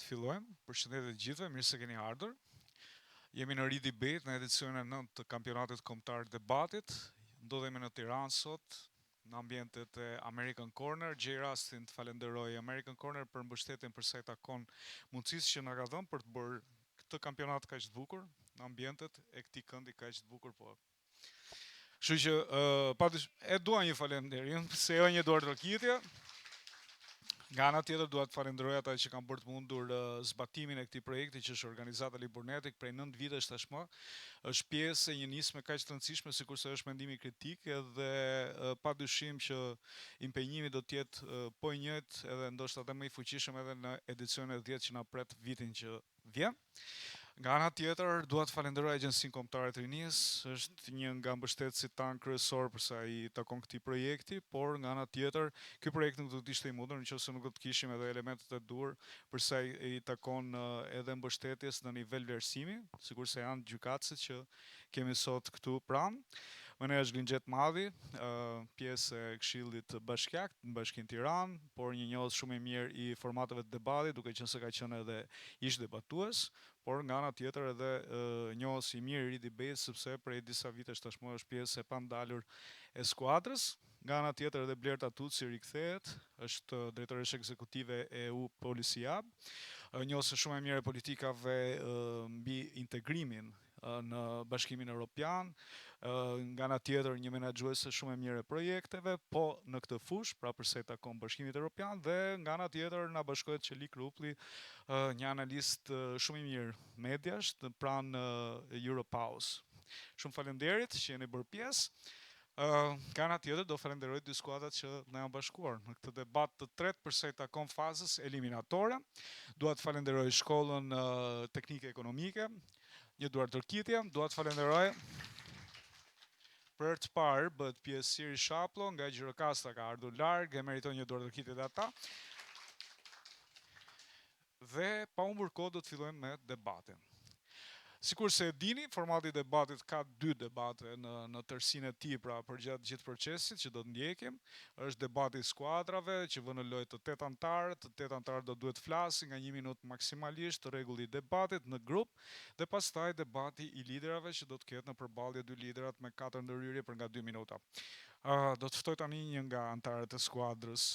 fillojmë. Përshëndetje të gjithëve, mirë se keni ardhur. Jemi në Ridibet në edicionin e 9 të kampionatit kombëtar të debatit. Ndodhemi në Tiranë sot, në ambientet e American Corner. Gjej rastin të falenderoj American Corner për mbështetjen për sa i takon mundësisë që na ka dhënë për të bërë këtë kampionat kaq të bukur, në ambientet e këtij këndi kaq të bukur po. Kështu që e dua një falënderim, se jo një duar trokitje. Nga ana tjetër dua të falenderoj ata që kanë bërë të mundur zbatimin e këtij projekti që është organizata Liburnetik prej 9 vitesh tashmë. Është pjesë e një nisme kaq të rëndësishme sikurse është mendimi kritik edhe padyshim që impenjimi do të jetë po i njëjtë edhe ndoshta edhe më i fuqishëm edhe në edicionin e 10 që na pret vitin që vjen. Nga ana tjetër, dua të falenderoj Agjencinë Kombëtare të Rinisë, është një nga mbështetësit tanë kryesor për sa i takon këtij projekti, por nga ana tjetër, ky projekt nuk do të ishte i mundur nëse nuk do të kishim edhe elementet e duhur për sa i takon edhe mbështetjes në nivel vlerësimi, sikurse janë gjykatësit që kemi sot këtu pranë. Me ne është Glingjet Madhi, pjesë e Këshillit Bashkiak në Bashkinë Tiranë, por një njohës shumë i mirë i formateve të debatit, duke qenë se ka qenë edhe ish debatues, por nga ana tjetër edhe njohës i mirë i Ridibet, sepse prej disa vitesh tashmë është pjesë e pandalur e skuadrës. Nga ana tjetër edhe Blerta Tuci rikthehet, është drejtoresha ekzekutive e EU Policy Hub, njohës shumë e mirë e politikave mbi integrimin në Bashkimin Evropian, nga ana tjetër një menaxhuese shumë e mirë e projekteve, po në këtë fushë, pra përsa i takon Bashkimit Evropian, dhe nga ana tjetër na bashkohet Çelik Rupli, një analist shumë i mirë mediash pranë Europause. Shumë faleminderit që jeni bërë pjesë. Nga ana tjetër do falenderoj dy skuadrat që na janë bashkuar në këtë debat të tretë përsa i takon fazës eliminatore. Dua të falenderoj Shkollën Teknike Ekonomike, një duar tërkitje, dua të falenderoj për të parë bëhet pjesë Siri Shaplo, nga Gjirokastra ka ardhur larg, e meriton një duar tërkitje dhe ata. Dhe pa humbur kohë do të fillojmë me debatin. Sikur se e dini, formati i debatit ka 2 debate në tërsinë e tij, pra përgjatë gjithë procesit që do të ndjekim. Është debati i skuadrave që vënë lojë të 8 antarë, të 8 antarë do duhet flasin nga 1 minutë maksimalisht të rregulli i debatit në grup, dhe pastaj debati i liderave që do të ketë në përballje 2 liderat me 4 ndërhyrje për nga 2 minuta. Do të ftoj tani një nga antarët e skuadrës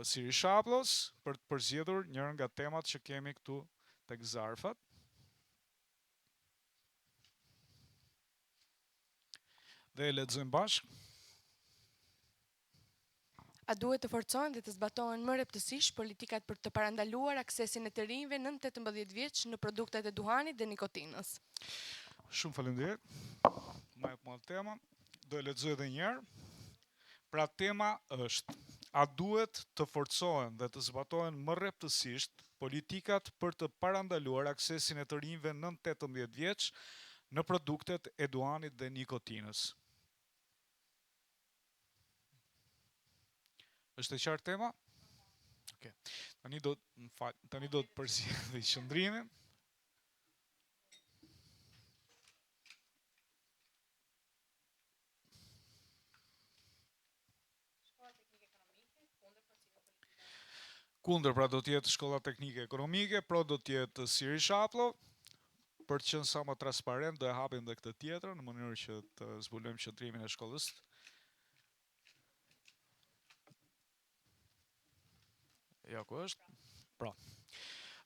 Siri Shaplos për të përzgjedhur njërin nga temat që kemi këtu tek zarfat. Dhe e lexojmë bashkë. A duhet të forcohen dhe të zbatohen më rreptësisht politikat për të parandaluar aksesin e të rinjve nën 18 vjeç në produktet e duhanit dhe nikotinës? Shumë faleminderit. Ma jep mua tema. Do e lexoj edhe një herë. Pra tema është: a duhet të forcohen dhe të zbatohen më rreptësisht politikat për të parandaluar aksesin e të rinjve nën 18 vjeç në produktet e duhanit dhe nikotinës? Është e qartë tema? Okej. Tani do të përzgjedh qëndrimin. Kundër, pra do të jetë Shkolla Teknike Ekonomike, pro do të jetë Siri Shaplo. Për të qenë sa më transparent, do e hapim dhe këtë tjetër në mënyrë që të zbulojmë qëndrimin e shkollës. Ja ku është? Pra.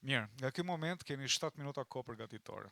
Mirë, nga ky moment keni 7 minuta kohë përgatitore.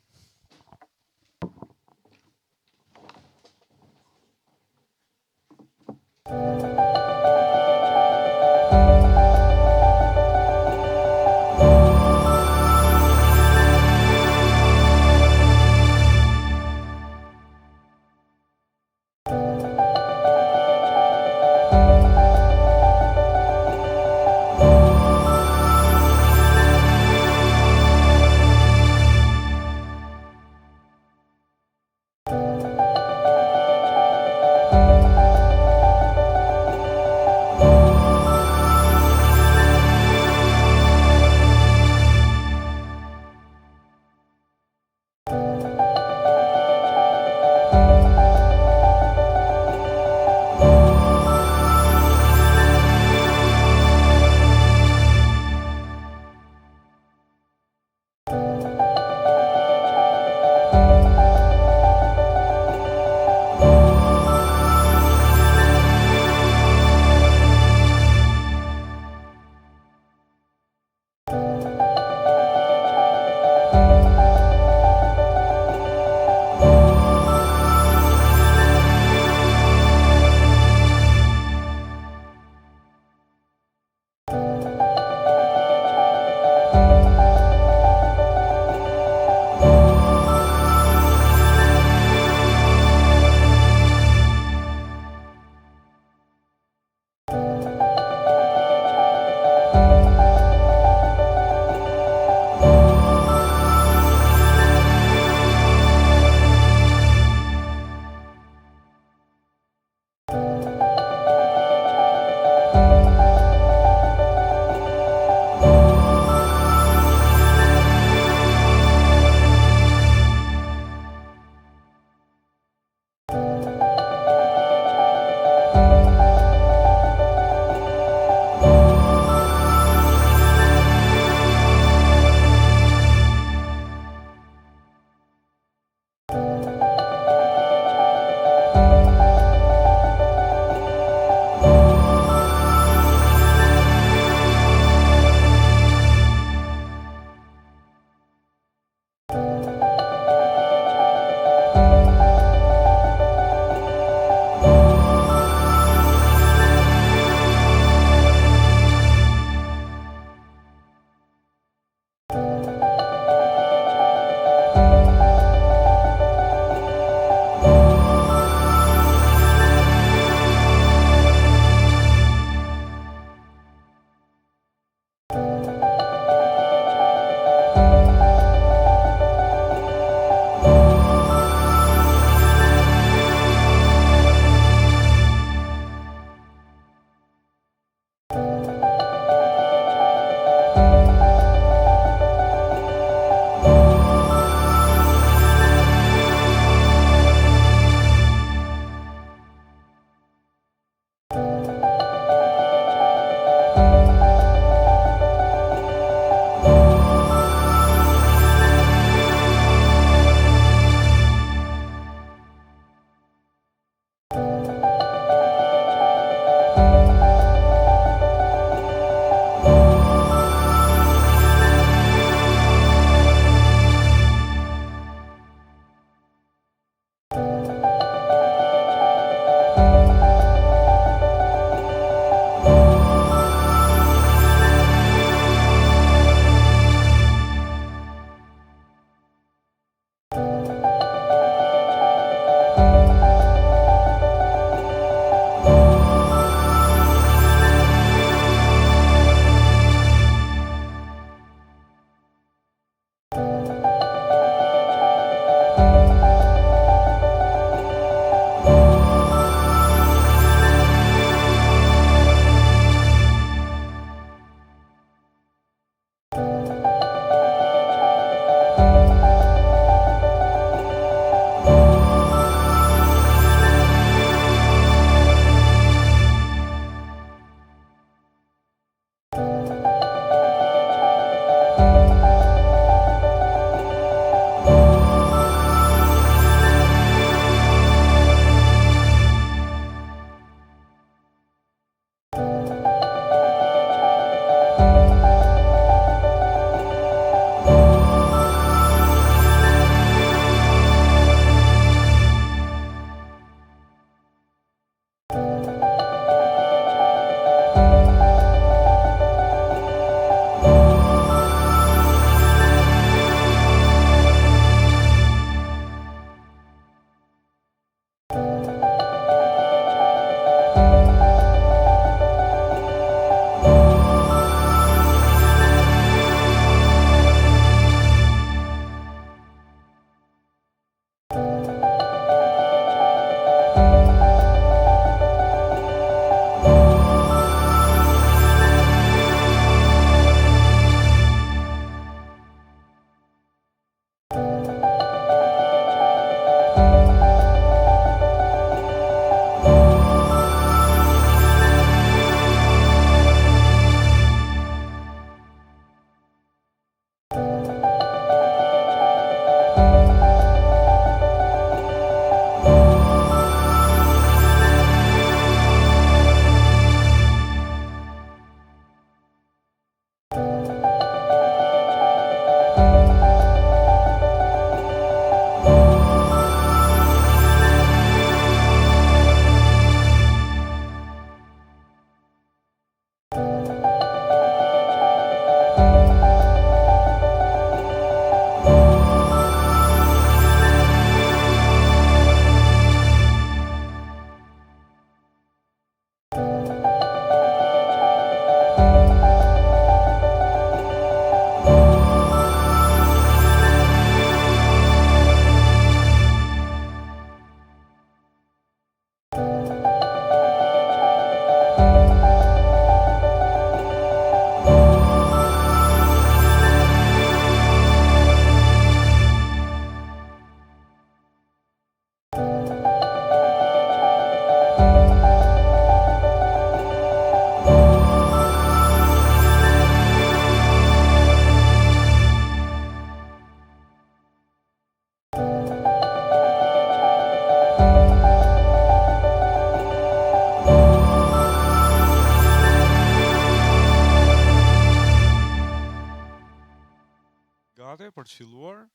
të filluar.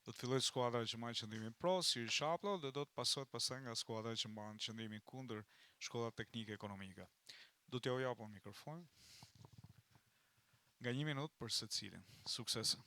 Do të filloj skuadra që marrë qëndrimin pro, si Shaplo, dhe do të pasohet pastaj nga skuadra që mban qëndrimin kundër shkolla teknike ekonomike. Do t'ja u japon mikrofon. Nga 1 minutë për secilin. Suksese.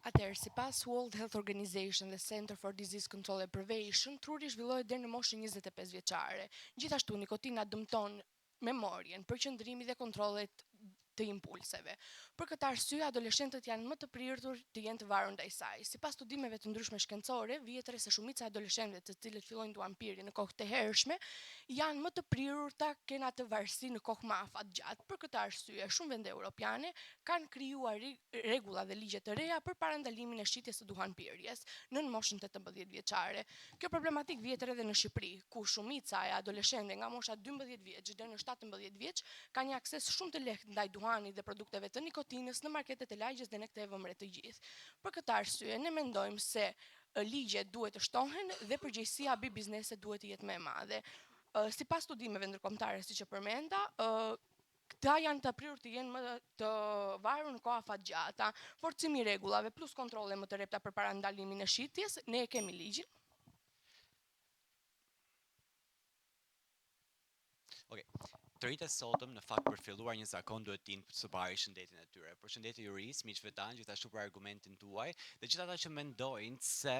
Atëherë, sipas World Health Organization dhe Center for Disease Control and Prevention, truri zhvillohet deri në moshën 25 vjeçare. Gjithashtu, nikotina dëmton memorien, përqendrimin dhe kontrollet të impulseve. Për këtë arsye, adoleshentët janë më të prirur të jenë të varur ndaj saj. Sipas studimeve të ndryshme shkencore, vjetre se shumica e adoleshentëve të cilët fillojnë duanpirje në kohë të hershme, janë më të prirur ta kenë atë varësi në kohë më afatgjatë. Për këtë arsye, shumë vende europiane kanë krijuar rregulla dhe ligje të reja për parandalimin e shitjes së duhanpirjes në moshën 18 vjeçare. Kjo problematik vjet edhe në Shqipëri, ku shumica e adoleshentëve nga mosha 12 vjeç deri në 17 vjeç kanë një akses shumë të lehtë ndaj duhanit dhe produkteve të nikotinës në marketet e lagjes dhe ne këtë e vëmë re të gjithë. Për këtë arsye, ne mendojmë se ligjet duhet të shtohen dhe përgjegjësia mbi bizneset duhet të jetë më e madhe. Sipas studimeve ndërkombëtare, siç e përmenda, këta janë të prirur të jenë më të varur në koha afatgjata, forcimi i rregullave plus kontrolle më të repta për parandalimin e shitjes, ne e kemi ligjin. Të rinjtë e sotëm në fakt për filluar një zakon duhet të dinë së pari shëndetin e tyre. Përshëndetje juris, miqve tanë, gjithashtu për argumentin tuaj, dhe gjithë ata që mendojnë se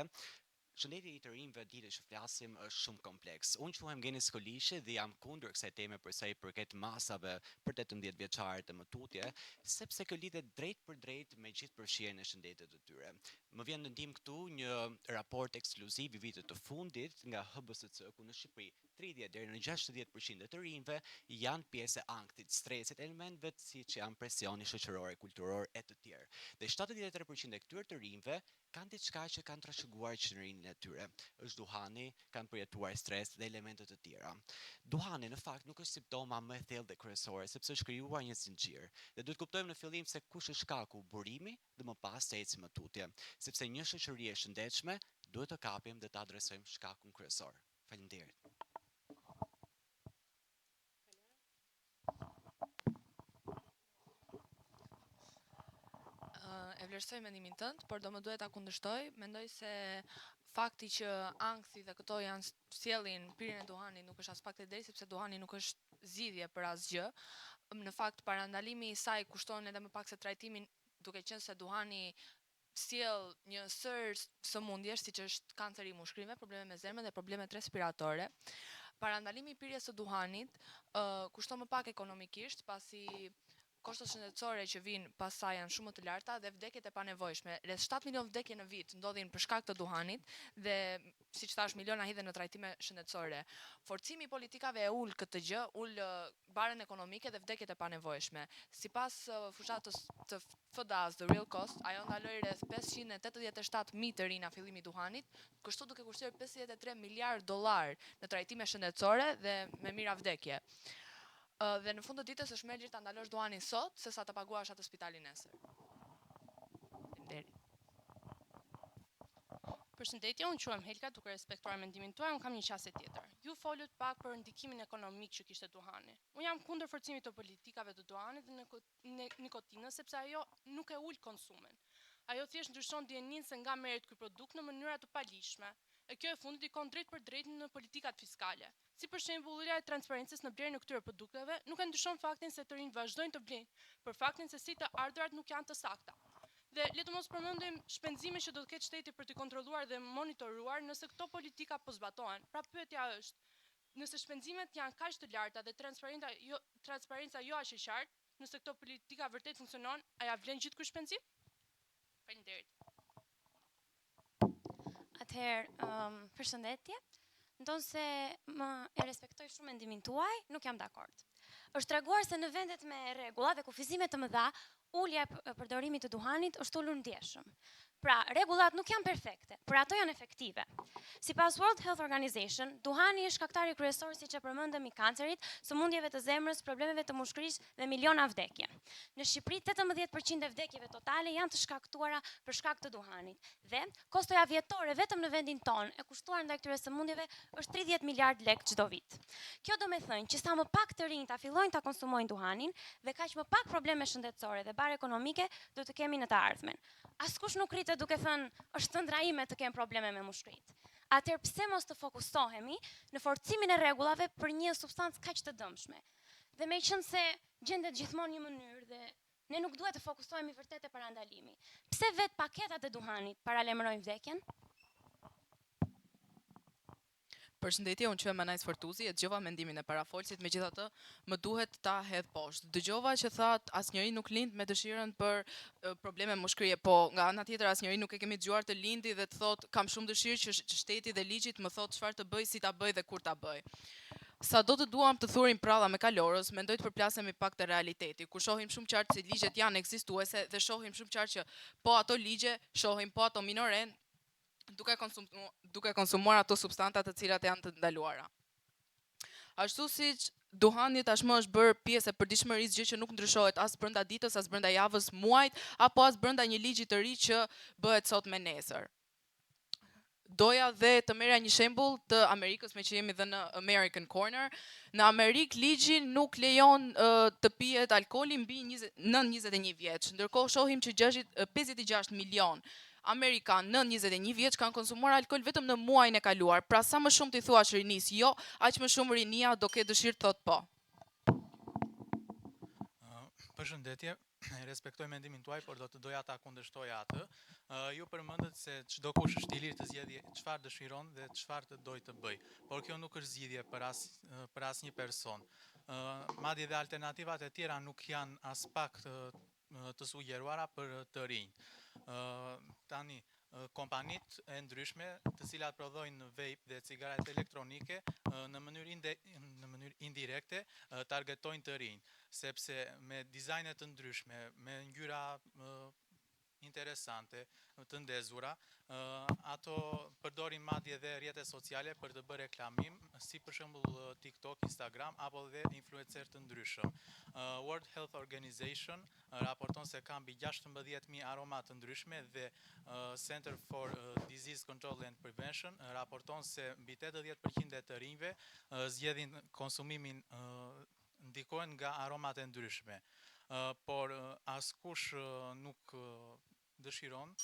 shëndeti i të rinjve ditë që flasim është shumë kompleks. Unë quhem Geni Skolishe dhe jam kundër kësaj teme për sa i përket masave për 18 vjeçarët e më tutje, sepse kjo lidhet drejt për drejt me gjithë përfshirjen e shëndetit të tyre. Më vjen në ndim këtu një raport ekskluziv i vitit të fundit nga HBSC, ku në Shqipëri 30 deri në 60% e të rinjve janë pjesë e ankthit, stresit, elementëve siç janë presioni shoqëror, kulturor e të tjerë. Dhe 73% e këtyre të rinjve kanë diçka që kanë trashëguar qenërinë e tyre. Është duhani, kanë përjetuar stres dhe elemente të tjera. Duhani në fakt nuk është simptoma më e thellë dhe kryesore, sepse është krijuar një zinxhir. Dhe duhet kuptojmë në fillim se kush është shkaku, burimi dhe më pas të ecim më tutje, sepse një shoqëri e shëndetshme duhet të kapim dhe të adresojmë shkakun kryesor. Faleminderit. E vlerësoj mendimin tënd, por do më duhet ta kundërshtoj. Mendoj se fakti që ankthi dhe këto janë sjellin pirjen e duhanit nuk është as pak e drejtë, sepse duhani nuk është zgjidhje për asgjë. Në fakt parandalimi i saj kushton edhe më pak se trajtimin, duke qenë se duhani sjell një sër sëmundjesh siç është kanceri i mushkërinjve, probleme me zemrën dhe problemet respiratore. Parandalimi i pirjes së duhanit kushton më pak ekonomikisht, pasi koshtet shëndetësore që vijnë pas saj janë shumë më të larta dhe vdekjet e panevojshme. Rreth 7 milion vdekje në vit ndodhin për shkak të duhanit dhe siç thash miliona hidhen në trajtime shëndetësore. Forcimi i politikave e ul këtë gjë, ul barën ekonomike dhe vdekjet e panevojshme. Sipas fushatës të FDA-s, The Real Cost, ajo ndaloi rreth 587.000 të rinj nga fillimi i duhanit, kështu duke kushtuar 53 miliard dollar në trajtime shëndetësore dhe me mira vdekje. Dhe në fund të ditës është më lirë ta ndalosh duhanin sot sesa ta paguash atë spitalin nesër. Faleminderit. Përshëndetje, unë quhem Helga, duke respektuar mendimin tuaj, unë kam një qasje tjetër. Ju folët pak për ndikimin ekonomik që kishte duhani. Unë jam kundër forcimit të politikave të duhanit dhe nikotinës, sepse ajo nuk e ul konsumin. Ajo thjesht ndryshon dijenin se nga merret ky produkt në mënyra të palishme. E kjo e fundit ikon drejt për drejt në politikat fiskale. Si për shembull, ulja e transparencës në blerjen e këtyre produkteve nuk e ndryshon faktin se të rinjt vazhdojnë të blejnë, për faktin se si të ardhurat nuk janë të sakta. Dhe le të mos përmendim shpenzimet që do të ketë shteti për të kontrolluar dhe monitoruar nëse këto politika po zbatohen. Pra pyetja është, nëse shpenzimet janë kaq të larta dhe transparenca jo aq e qartë, nëse këto politika vërtet funksionon, a ja vlen gjithë ky shpenzim? Faleminderit. Atëherë, përshëndetje. Ndonë se më e respektoj shumë mendimin tuaj, nuk jam dakord. Është treguar se në vendet me rregulla dhe kufizime të mëdha, ulja e përdorimit të duhanit është ulur ndjeshëm. Pra, rregullat nuk janë perfekte, por ato janë efektive. Sipas World Health Organization, duhani është shkaktari kryesor siç e përmendëm i kancerit, sëmundjeve të zemrës, problemeve të mushkërisë dhe miliona vdekje. Në Shqipëri 18% e vdekjeve totale janë të shkaktuara për shkak të duhanit dhe kostoja vjetore vetëm në vendin tonë e kushtuar ndaj këtyre sëmundjeve është 30 miliard lek çdo vit. Kjo do me thënë që sa më pak të rinj ta fillojnë ta konsumojnë duhanin dhe kaq më pak probleme shëndetësore dhe bare ekonomike do të kemi në të ardhmen. Askush nuk rritet duke thënë është ëndra ime të kem probleme me mushkëritë. Atëherë pse mos të fokusohemi në forcimin e rregullave për një substancë kaq të dëmshme? Dhe meqenëse se gjendet gjithmonë një mënyrë dhe ne nuk duhet të fokusohemi vërtet te parandalimi. Pse vet paketat e duhanit paralajmërojnë vdekjen? Përshëndetje, unë quhem Anajs Fortuzi, e dëgjova mendimin e parafolësit, megjithatë më duhet ta hedh poshtë. Dëgjova që thatë asnjëri nuk lind me dëshirën për probleme mushkërie, po nga ana tjetër asnjëri nuk e kemi dëgjuar të lindi dhe të thotë kam shumë dëshirë që shteti dhe ligjit më thotë çfarë të bëj, si ta bëj dhe kur ta bëj. Sa do të duam të thurim pralla me kalorës, mendoj të përplasemi pak të realiteti, ku shohim shumë qartë se ligjet janë ekzistuese dhe shohim shumë qartë që po ato ligje shohim, po ato minoren duke konsumuar ato substantat të cilat janë të ndaluara. Ashtu siç duhani tashmë është bërë pjesë e përditshmërisë, gjë që nuk ndryshohet as brenda ditës, as brenda javës, muajit, apo as brenda një ligji të ri që bëhet sot me nesër. Doja dhe të merja një shembull të Amerikës, me që jemi dhe në American Corner. Në Amerikë ligji nuk lejon të pihet alkooli mbi 21 vjeç, ndërkohë shohim që 56 milion Amerikanë në 21 vjeç kanë konsumuar alkool vetëm në muajin e kaluar. Pra sa më shumë ti thuash rinis jo, aq më shumë rinia do ketë dëshirë të thotë po. Përshëndetje, respektoj mendimin tuaj, por do të doja ta kundërshtoja atë. Ju përmendët se çdo kush është i lirë të zgjedhë çfarë dëshiron dhe çfarë të dojë të bëj. Por kjo nuk është zgjidhje për asnjë person. Madje dhe alternativat e tjera nuk janë as pak të sugjeruara për të rinj. Tani, kompanit e ndryshme të cilat prodhojnë vape dhe cigaret elektronike në mënyrë indirekte targetojnë të rinj, sepse me dizajnet të ndryshme, me ngjyra interesante, të ndezura, ato përdorin madje dhe rrjetet sociale për të bërë reklamim, si për shembull TikTok, Instagram apo dhe influencer të ndryshëm. World Health Organization raporton se ka mbi 16.000 aroma të ndryshme dhe Center for Disease Control and Prevention raporton se mbi 80% e të rinjve zgjedhin konsumimin ndikohen nga aromat e ndryshme. Por askush nuk dëshiron.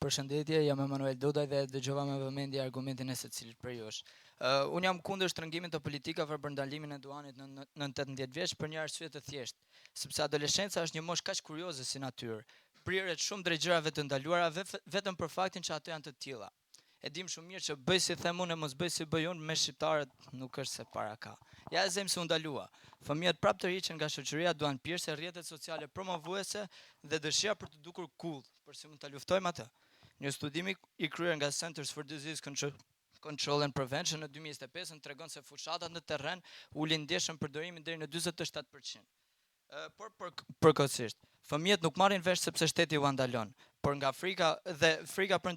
Përshëndetje, jam Emanuel Dodaj dhe dëgjova me vëmendje argumentin e secilit prej jush. Unë jam kundër shtrëngimit të politikave për ndalimin e duhanit në 18 vjeç për një arsye të thjeshtë, sepse adoleshenca është një moshë kaq kurioze si natyrë. Priret shumë drejt gjërave të ndaluara vetëm për faktin që ato janë të tilla. E dim shumë mirë që bëj si them unë e mos bëj si bëj unë, me shqiptarët nuk është se para ka. Ja e zemë se u ndalua. Fëmijët prapë të rriqen nga shoqëria duan pirse, rrjetet sociale promovuese dhe dëshira për të dukur cool, por si mund ta luftojmë atë? Një studim i kryer nga Centers for Disease Control and Prevention në 2025 tregon se fushatat në terren ulin ndjeshëm përdorimin deri në 47%. Por përkohësisht, fëmijët nuk marrin vesh sepse shteti u ndalon, por nga frika për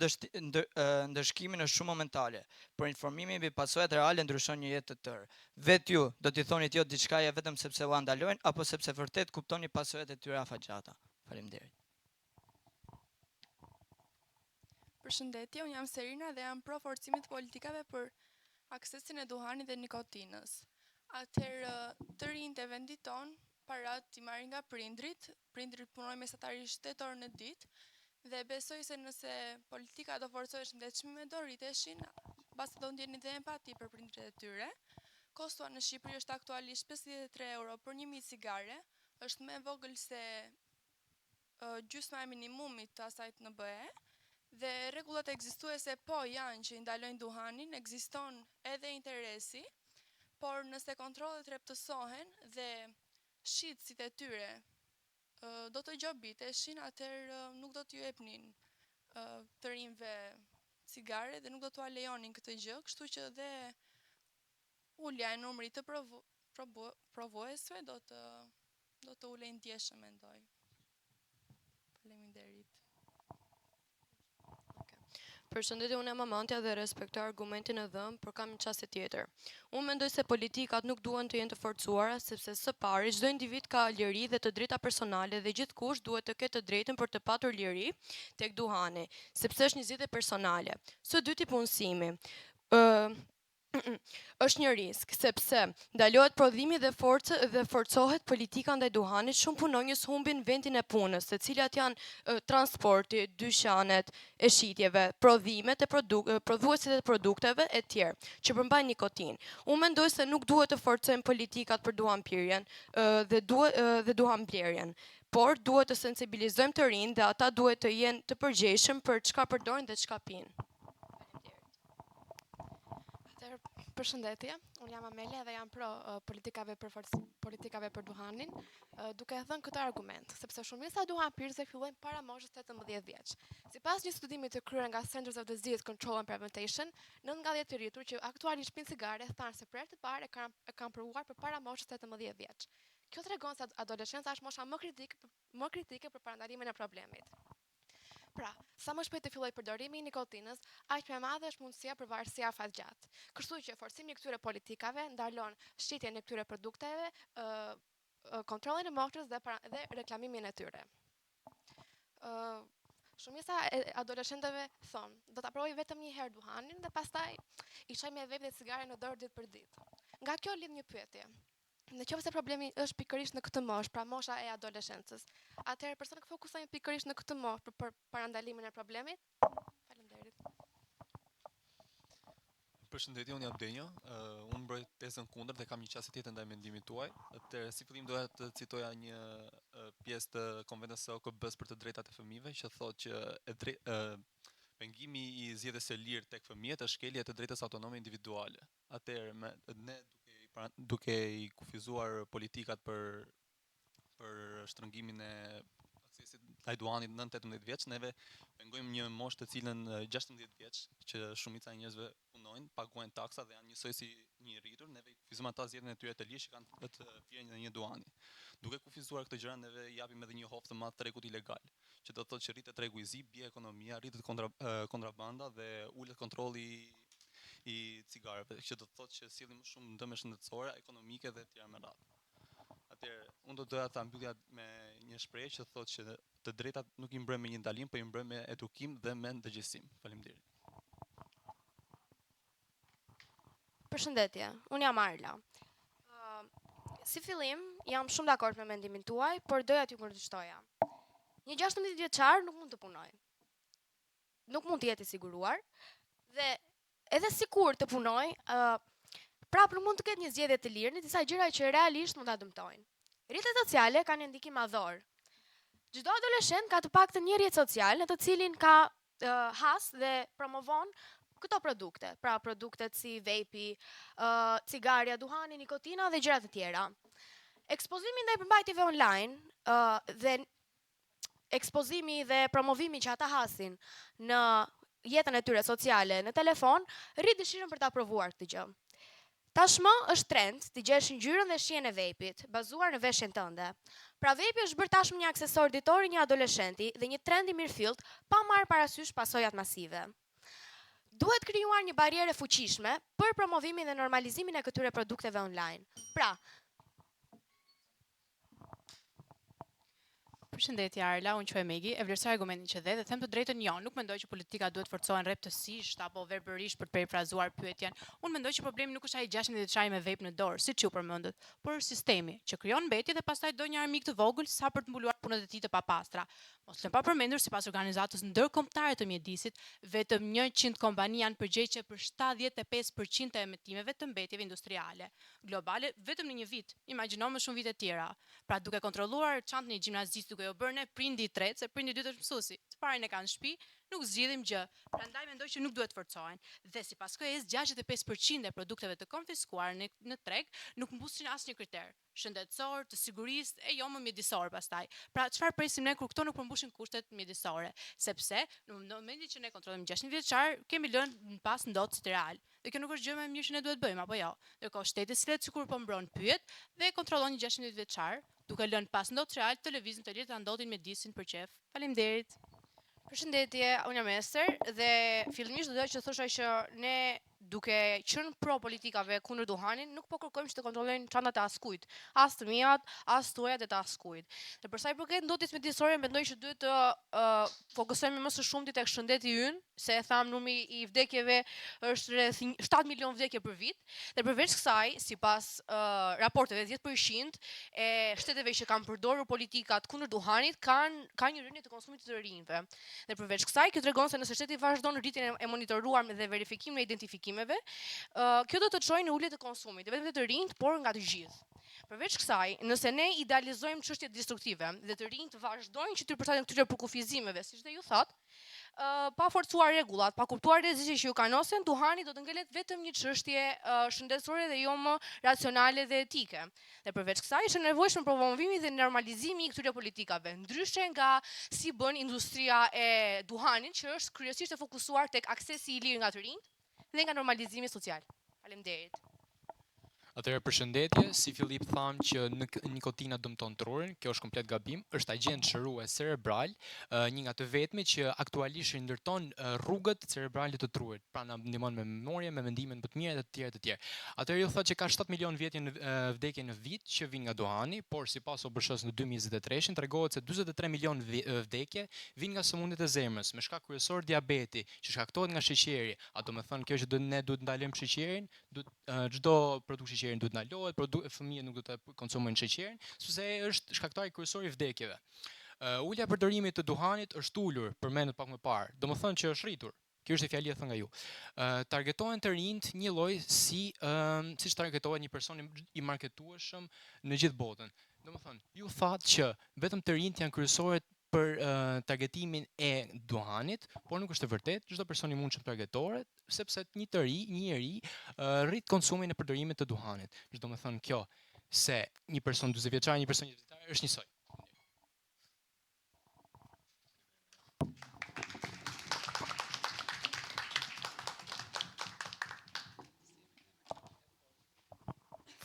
ndëshkimin është shumë momentale, por informimi mbi pasojat reale ndryshon një jetë të tërë. Vetë ju do t'i thonit jo diçkaje vetëm sepse u ndalojnë apo sepse vërtet kuptoni pasojat e tyre afatgjata. Faleminderit. Përshëndetje, unë jam Serina dhe jam pro forcimit politikave për aksesin e duhanit dhe nikotinës. Atëherë të rinjtë e vendit tonë parat i marrin nga prindrit punojnë mesatarisht 8 orë në ditë dhe besoj se nëse politika do forcohesh ndaj çmimeve do rriteshin, pasi do ndjenin dhe empati për prindrit e tyre. Kostua në Shqipëri është aktualisht 53 euro për 1000 cigare, është më e vogël se gjysma e minimumit të asajt në BE. Dhe rregullat ekzistuese po janë që i ndalojnë duhanin, ekziston edhe interesi, por nëse kontrollet rreptësohen dhe shitësit e tyre do të gjobiteshin, atëherë nuk do t'ju jepnin të rinjve cigare dhe nuk do t'u lejonin këtë gjë, kështu që dhe ulja e numrit provuesve do të ulej ndjeshëm, mendoj. Faleminderit. Përshëndetje, unë jam Amantja dhe respektoj argumentin e dhënë, por kam një çështje tjetër. Unë mendoj se politikat nuk duhen të jenë të forcuara, sepse së pari çdo individ ka liri dhe të drejta personale dhe gjithkush duhet të ketë të drejtën për të patur liri tek duhani, sepse është një zgjedhje personale. Së dyti, punësimi. Është një risk, sepse ndalohet prodhimi dhe forcohet politika ndaj duhanit, shumë punonjës humbin vendin e punës, të cilat janë transporti, dyqanet e shitjeve, prodhimet e prodhuesit e produkteve e tjerë, që përmbajnë nikotin. Unë mendoj se nuk duhet të forcojnë politikat për duhanpirjen dhe duhanblerjen, por duhet të sensibilizojmë të rinj dhe ata duhet të jenë të përgjegjshëm për çka përdorin dhe çka pinë. Përshëndetje, unë jam Amelia dhe jam pro politikave për duhanin, duke thënë këtë argument, sepse shumica e duhanpirësve fillojnë para moshës 18 vjeç. Sipas një studimi të kryer nga Centers of Disease Control and Prevention, 9 nga 10 të rritur që aktualisht pinë cigare thanë se për herë të parë e kanë provuar përpara moshës 18 vjeç. Kjo tregon se adoleshenca është mosha më kritike për parandalimin e problemit. Pra, sa më shpejt të filloj përdorimi i nikotinës, aq më e madhe është mundësia për varësia afaqgjatë. Kështu që forcimi i këtyre politikave ndalon shitjen e këtyre produkteve, kontrollin e moshës dhe reklamimin e tyre. Shumica e adoleshentëve thonë, do ta provoj vetëm një herë duhanin dhe pastaj i çoj me vepë dhe cigare në dorë ditë për ditë. Nga kjo lidh një pyetje. Në qoftë se problemi është pikërisht në këtë moshë, pra mosha e adoleshencës, atëherë personat fokusojnë pikërisht në këtë moshë për parandalimin e problemit? Faleminderit. Përshëndetje, unë jam Denjo. Unë mbroj tezën kundër dhe kam një çështje tjetër ndaj mendimit tuaj. Atëherë, si fillim doja të citoja një pjesë të Konventës së OKB-s për të drejtat e fëmijëve, që thotë që pengimi i zgjedhjes së lirë tek fëmijët është shkelje e të drejtës autonome individuale. Atëherë, ne duke i kufizuar politikat për shtrëngimin e aksesit ndaj duhanit 9-18 vjeç, neve pengojmë një moshë të cilën 16 vjeç, që shumica e njerëzve punojnë, paguajnë taksa dhe janë njësoj si një rritur, neve i kufizojmë ata zgjedhjen e tyre të lirë që kanë të pirjen e një duhani. Duke kufizuar këtë gjëra, neve japim edhe një hoftë të madh tregut ilegal, që do të thotë që rritet tregu i zi, bie ekonomia, rritet kontrabanda dhe ulet kontrolli i cigareve, që do të thotë që sillim më shumë ndëme shëndetësore, ekonomike dhe tjera me radhë. Atëherë, unë do doja ta mbyllja me një shprehje që thotë që të drejtat nuk i mbrojmë me një ndalim, por i mbrojmë me edukim dhe me ndërgjegjësim. Faleminderit. Përshëndetje, unë jam Arla. Si fillim, jam shumë dakord me mendimin tuaj, por doja t'ju kundërshtoja. Një 16 vjeçar nuk mund të punojë. Nuk mund të jetë i siguruar dhe edhe sikur të punojë, prapë nuk mund të ketë një zgjedhje të lirë në disa gjëra që realisht mund ta dëmtojnë. Rrjetet sociale kanë një ndikim madhor. Çdo adoleshent ka të paktën një rrjet social në të cilin ka has dhe promovon këto produkte, pra produktet si vape, cigaria, duhani, nikotina dhe gjëra të tjera. Ekspozimi ndaj përmbajtjeve online dhe ekspozimi dhe promovimi që ata hasin në jetën e tyre sociale në telefon, rrit dëshirën për ta provuar këtë gjë. Tashmë është trend të gjesh ngjyrën dhe shijen e vapit, bazuar në veshjen tënde. Pra vapi është bërë tashmë një aksesor ditor i një adoleshenti dhe një trend i mirëfillt, pa marrë parasysh pasojat masive. Duhet krijuar një barierë fuqishme për promovimin dhe normalizimin e këtyre produkteve online. Pra, Përshëndetje Arla, unë quaj Megi, e vlerësoj argumentin që dhe them të drejtën jo, nuk mendoj që politika duhet forcohen rreptësisht apo verbërisht për të perifrazuar pyetjen. Unë mendoj që problemi nuk është ai 16 vjeçari me vape në dorë, siç ju përmendët, por sistemi që krijon mbetje dhe pastaj do një armik të vogël sa për të mbuluar punët e tij të papastra. Mos lëm pa përmendur sipas organizatës ndërkombëtare të mjedisit, vetëm 100 kompani janë përgjegjëse për 75% të emetimeve të mbetjeve industriale globale vetëm në një vit. Imagjino më shumë vite tjera. Pra duke kontrolluar çantën e gjimnazistë, duke duke u bërë ne prindi I tretë, se prindi I dytë është mësuesi. Të parin e kanë në shtëpi, nuk zgjidhim gjë. Prandaj mendoj që nuk duhet forcohen. Dhe sipas KS 65% e produkteve të konfiskuar në treg nuk mbusin asnjë kriter shëndetësor, të sigurisë e jo më mjedisor pastaj. Pra çfarë presim ne kur këto nuk përmbushin kushtet mjedisore? Sepse në momentin që ne kontrollojmë 600 vjeçar, kemi lënë në pas ndotësit real. Dhe kjo nuk është gjë më e mirë që ne duhet bëjmë apo jo. Ndërkohë shteti silet sikur po mbron pyet dhe kontrollon një 600 vjeçar, duke lënë pas ndotës real televizin të lirë ta ndotin me disin për qef. Faleminderit. Përshëndetje, unë jam Ester dhe fillimisht do doja që thosha që ne duke qenë pro politikave kundër duhanit, nuk po kërkojmë që të kontrollojnë çantat e askujt, as të miat, as tuajat e të askujt. Dhe për sa I përket ndotjes mjedisore, mendoj që duhet të fokusojmë më së shumti tek shëndeti ynë, se e tham numri I vdekjeve është rreth 7 milion vdekje për vit, dhe përveç kësaj, sipas raporteve 10% e shteteve që kanë përdorur politikat kundër duhanit kanë një rënje të konsumit të rinjve. Dhe përveç kësaj, kjo tregon se nëse shteti vazhdon rritjen e monitoruar dhe verifikimin e identifikimeve, kjo do të çojë në ulje të konsumit, vetëm të rinjt, por nga të gjithë. Përveç kësaj, nëse ne idealizojmë çështjet destruktive dhe të rinjt vazhdojnë që të përshtaten këtyre përkufizimeve, siç dhe ju thatë, pa forcuar rregullat, pa kuptuar rreziqet që ju kanosen, duhani do të ngelet vetëm një çështje shëndetësore dhe jo më racionale dhe etike. Dhe përveç kësaj, është e nevojshme promovimi dhe normalizimi I këtyre politikave, ndryshe nga si bën industria e duhanit, që është kryesisht e fokusuar tek aksesi I lirë nga të rinjt dhe nga normalizimi social. Faleminderit. Atëherë përshëndetje, si Filip tham që nikotina dëmton trurin, kjo është komplet gabim, është agent shërues cerebral, një nga të vetmi që aktualisht ndërton rrugët cerebrale të trurit, pra na ndihmon me memorje, me mendime më të mira dhe të tjera të tjera. Atëherë ju thotë që ka 7 milion vdekje në vit që vijnë nga duhani, por sipas OBSH-s në 2023 tregohet se 43 milion vdekje vijnë nga sëmundjet e zemrës, me shkak kryesor diabeti, që shkaktohet nga sheqeri. A do të thonë kjo që ne duhet ndalojmë sheqerin, çdo produkt sheqeri duhet ndalohet, fëmijët nuk do të konsumojnë sheqerin, sepse është shkaktari kryesor I vdekjeve. Ulja e përdorimit të duhanit është ulur, përmendet pak më parë. Domethënë që është rritur. Kjo është e fjalia thënë nga ju. Targetohen të rinjt një lloj siç targetohet një person I marketueshëm në gjithë botën. Domethënë, ju thatë që vetëm të rinjt janë kryesorët për targetimin e duhanit, por nuk është e vërtetë, çdo person I mundshëm targetohet, sepse një njeri rrit konsumin e përdorimit të duhanit. Do të thonë kjo se një person 40 vjeçar, një person 20 vjeçar është njësoj.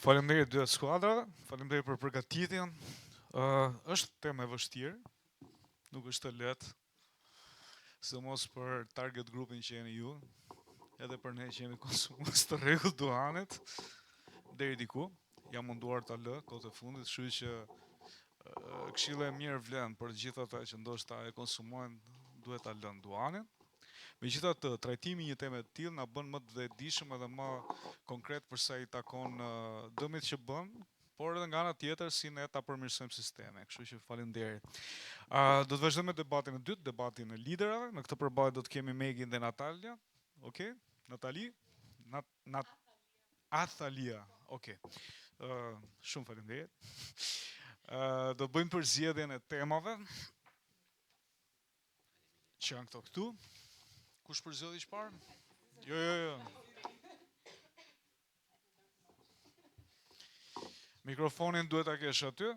Faleminderit dy skuadrave, faleminderit për përgatitjen. Është temë e vështirë, nuk është të lehtë, sidomos për target grupin që jeni ju, edhe për ne që jemi konsumues të rregullt duhanit, deri diku, jam munduar ta lë kohët e fundit, kështu që këshilla e mirë vlen për të gjithë ata që ndoshta e konsumojnë, duhet ta lënë duhanin. Megjithatë, trajtimi I një teme të tillë na bën më të vetëdijshëm edhe më konkret për sa I takon dëmit që bën, por edhe nga ana tjetër si ne ta përmirësojmë sistemin. Kështu që faleminderit. Do të vazhdojmë me debatin e dytë, debatin e liderave. Në këtë përballje do të kemi Megin dhe Natalia. Okej? Natali? Athalia. Okej. Shumë faleminderit. Do bëjmë përzgjedhjen e temave që janë këtu. Kush përzgjedhi çfarë? Jo. Mikrofonin duhet ta kesh aty.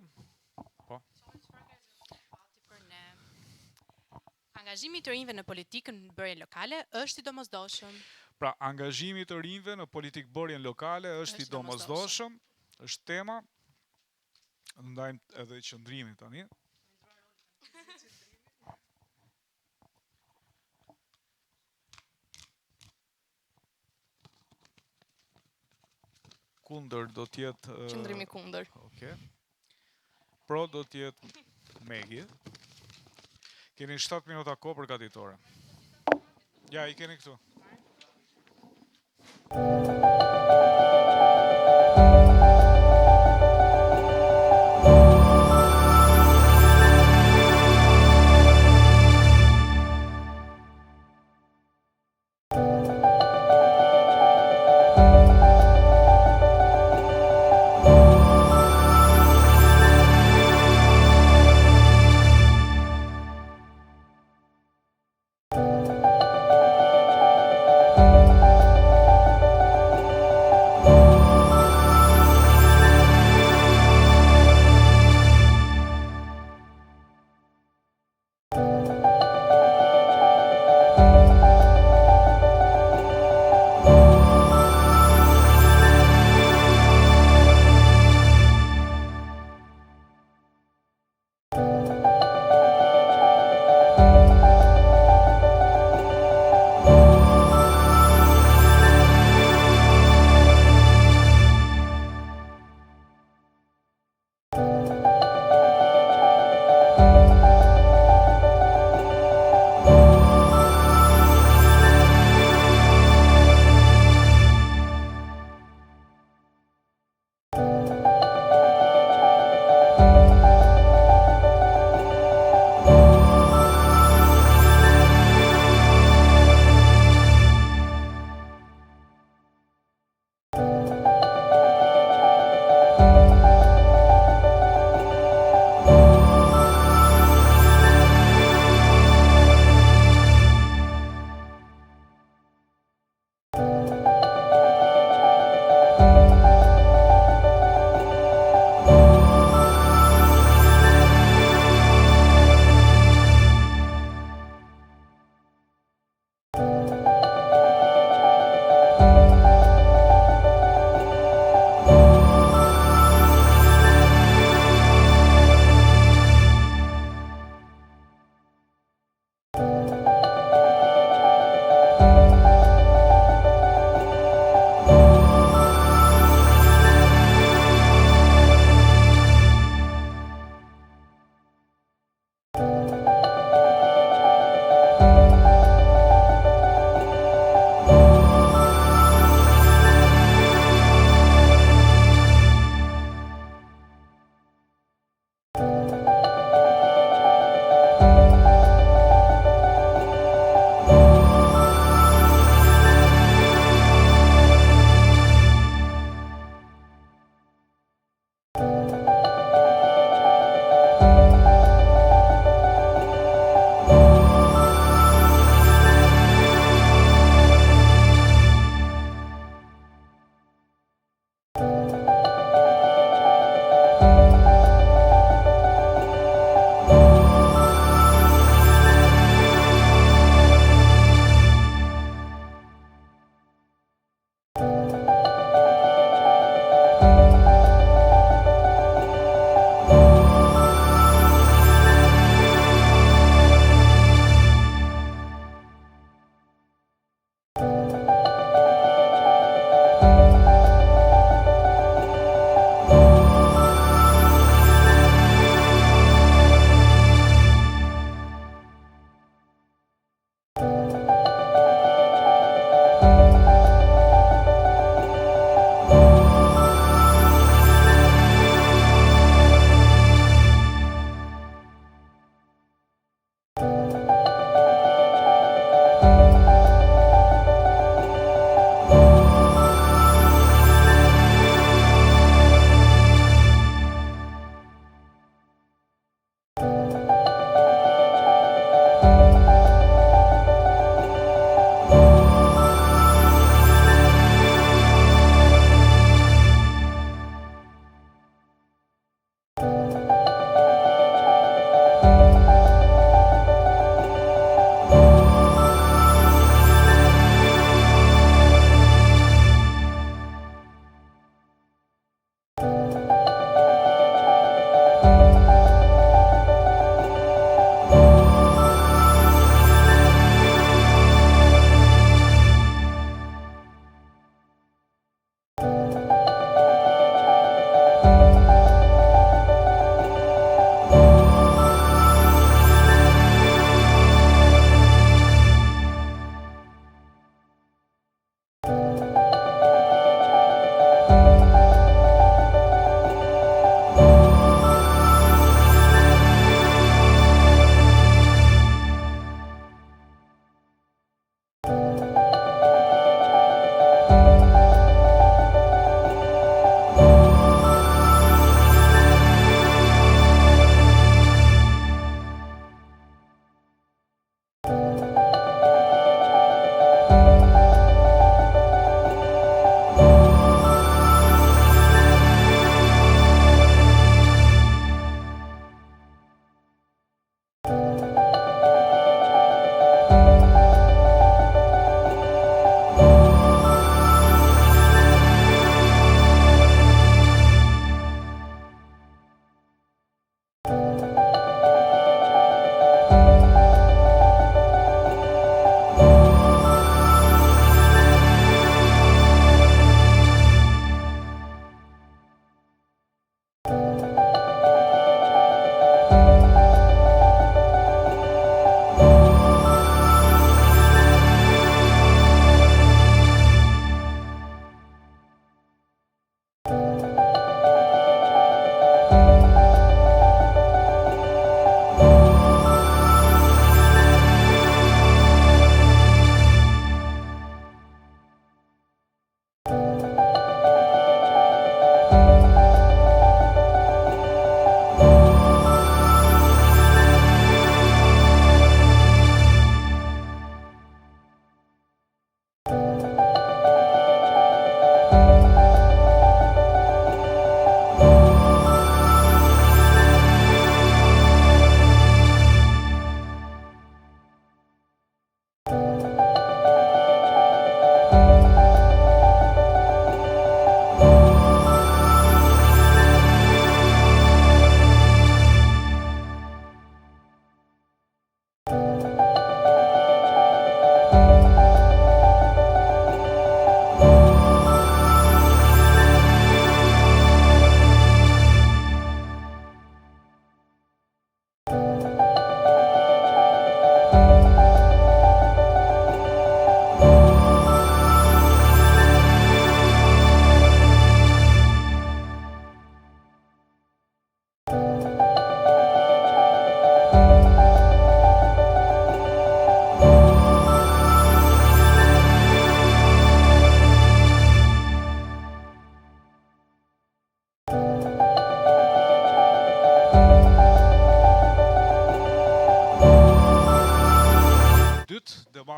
Po. Angazhimi I të rinjve në politikën bërje lokale është I domosdoshëm. Pra, angazhimi I të rinjve në politikë bërjen lokale është I domosdoshëm, është tema. Ndajmë edhe qëndrimin tani. Kundër do të jetë qëndrimi kundër. Okej. Pro do të jetë Megi. Keni 7 minuta kohë përgatitore. Ja, I keni këtu.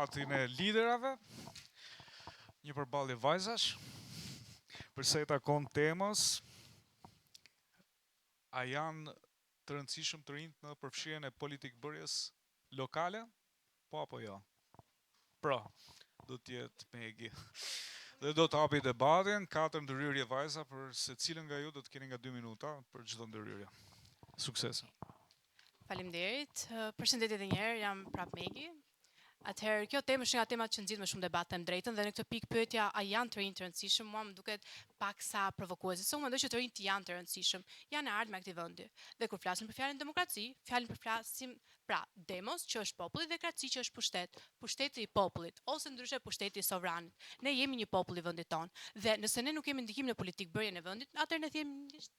formatin e liderave, një përballje vajzash, përsa i takon temës, a janë të rëndësishëm të rinjt në përfshirjen e politikbërjes lokale? Po apo jo? Pra, do t'jetë Megi. Dhe do të hapi debatin, 4 ndërhyrje vajza, për se cilën nga ju do të keni nga 2 minuta për çdo ndërhyrje. Sukses. Faleminderit. Përshëndetje edhe një herë, jam prap Megi. Atëherë, kjo temë është nga temat që nxit më shumë debat, them drejtën, dhe në këtë pikë pyetja a janë të rinj të rëndësishëm, mua më duket paksa provokuese. Se unë mendoj që të rinjt janë të rëndësishëm, janë e ardhmë me këtij vendi. Dhe kur flasim për fjalën demokraci, flasim pra demos që është populli dhe kraci që është pushtet, pushteti i popullit ose ndryshe pushteti i sovranit. Ne jemi një popull i vendit tonë dhe nëse ne nuk kemi ndikim në politikbërjen e vendit, atëherë ne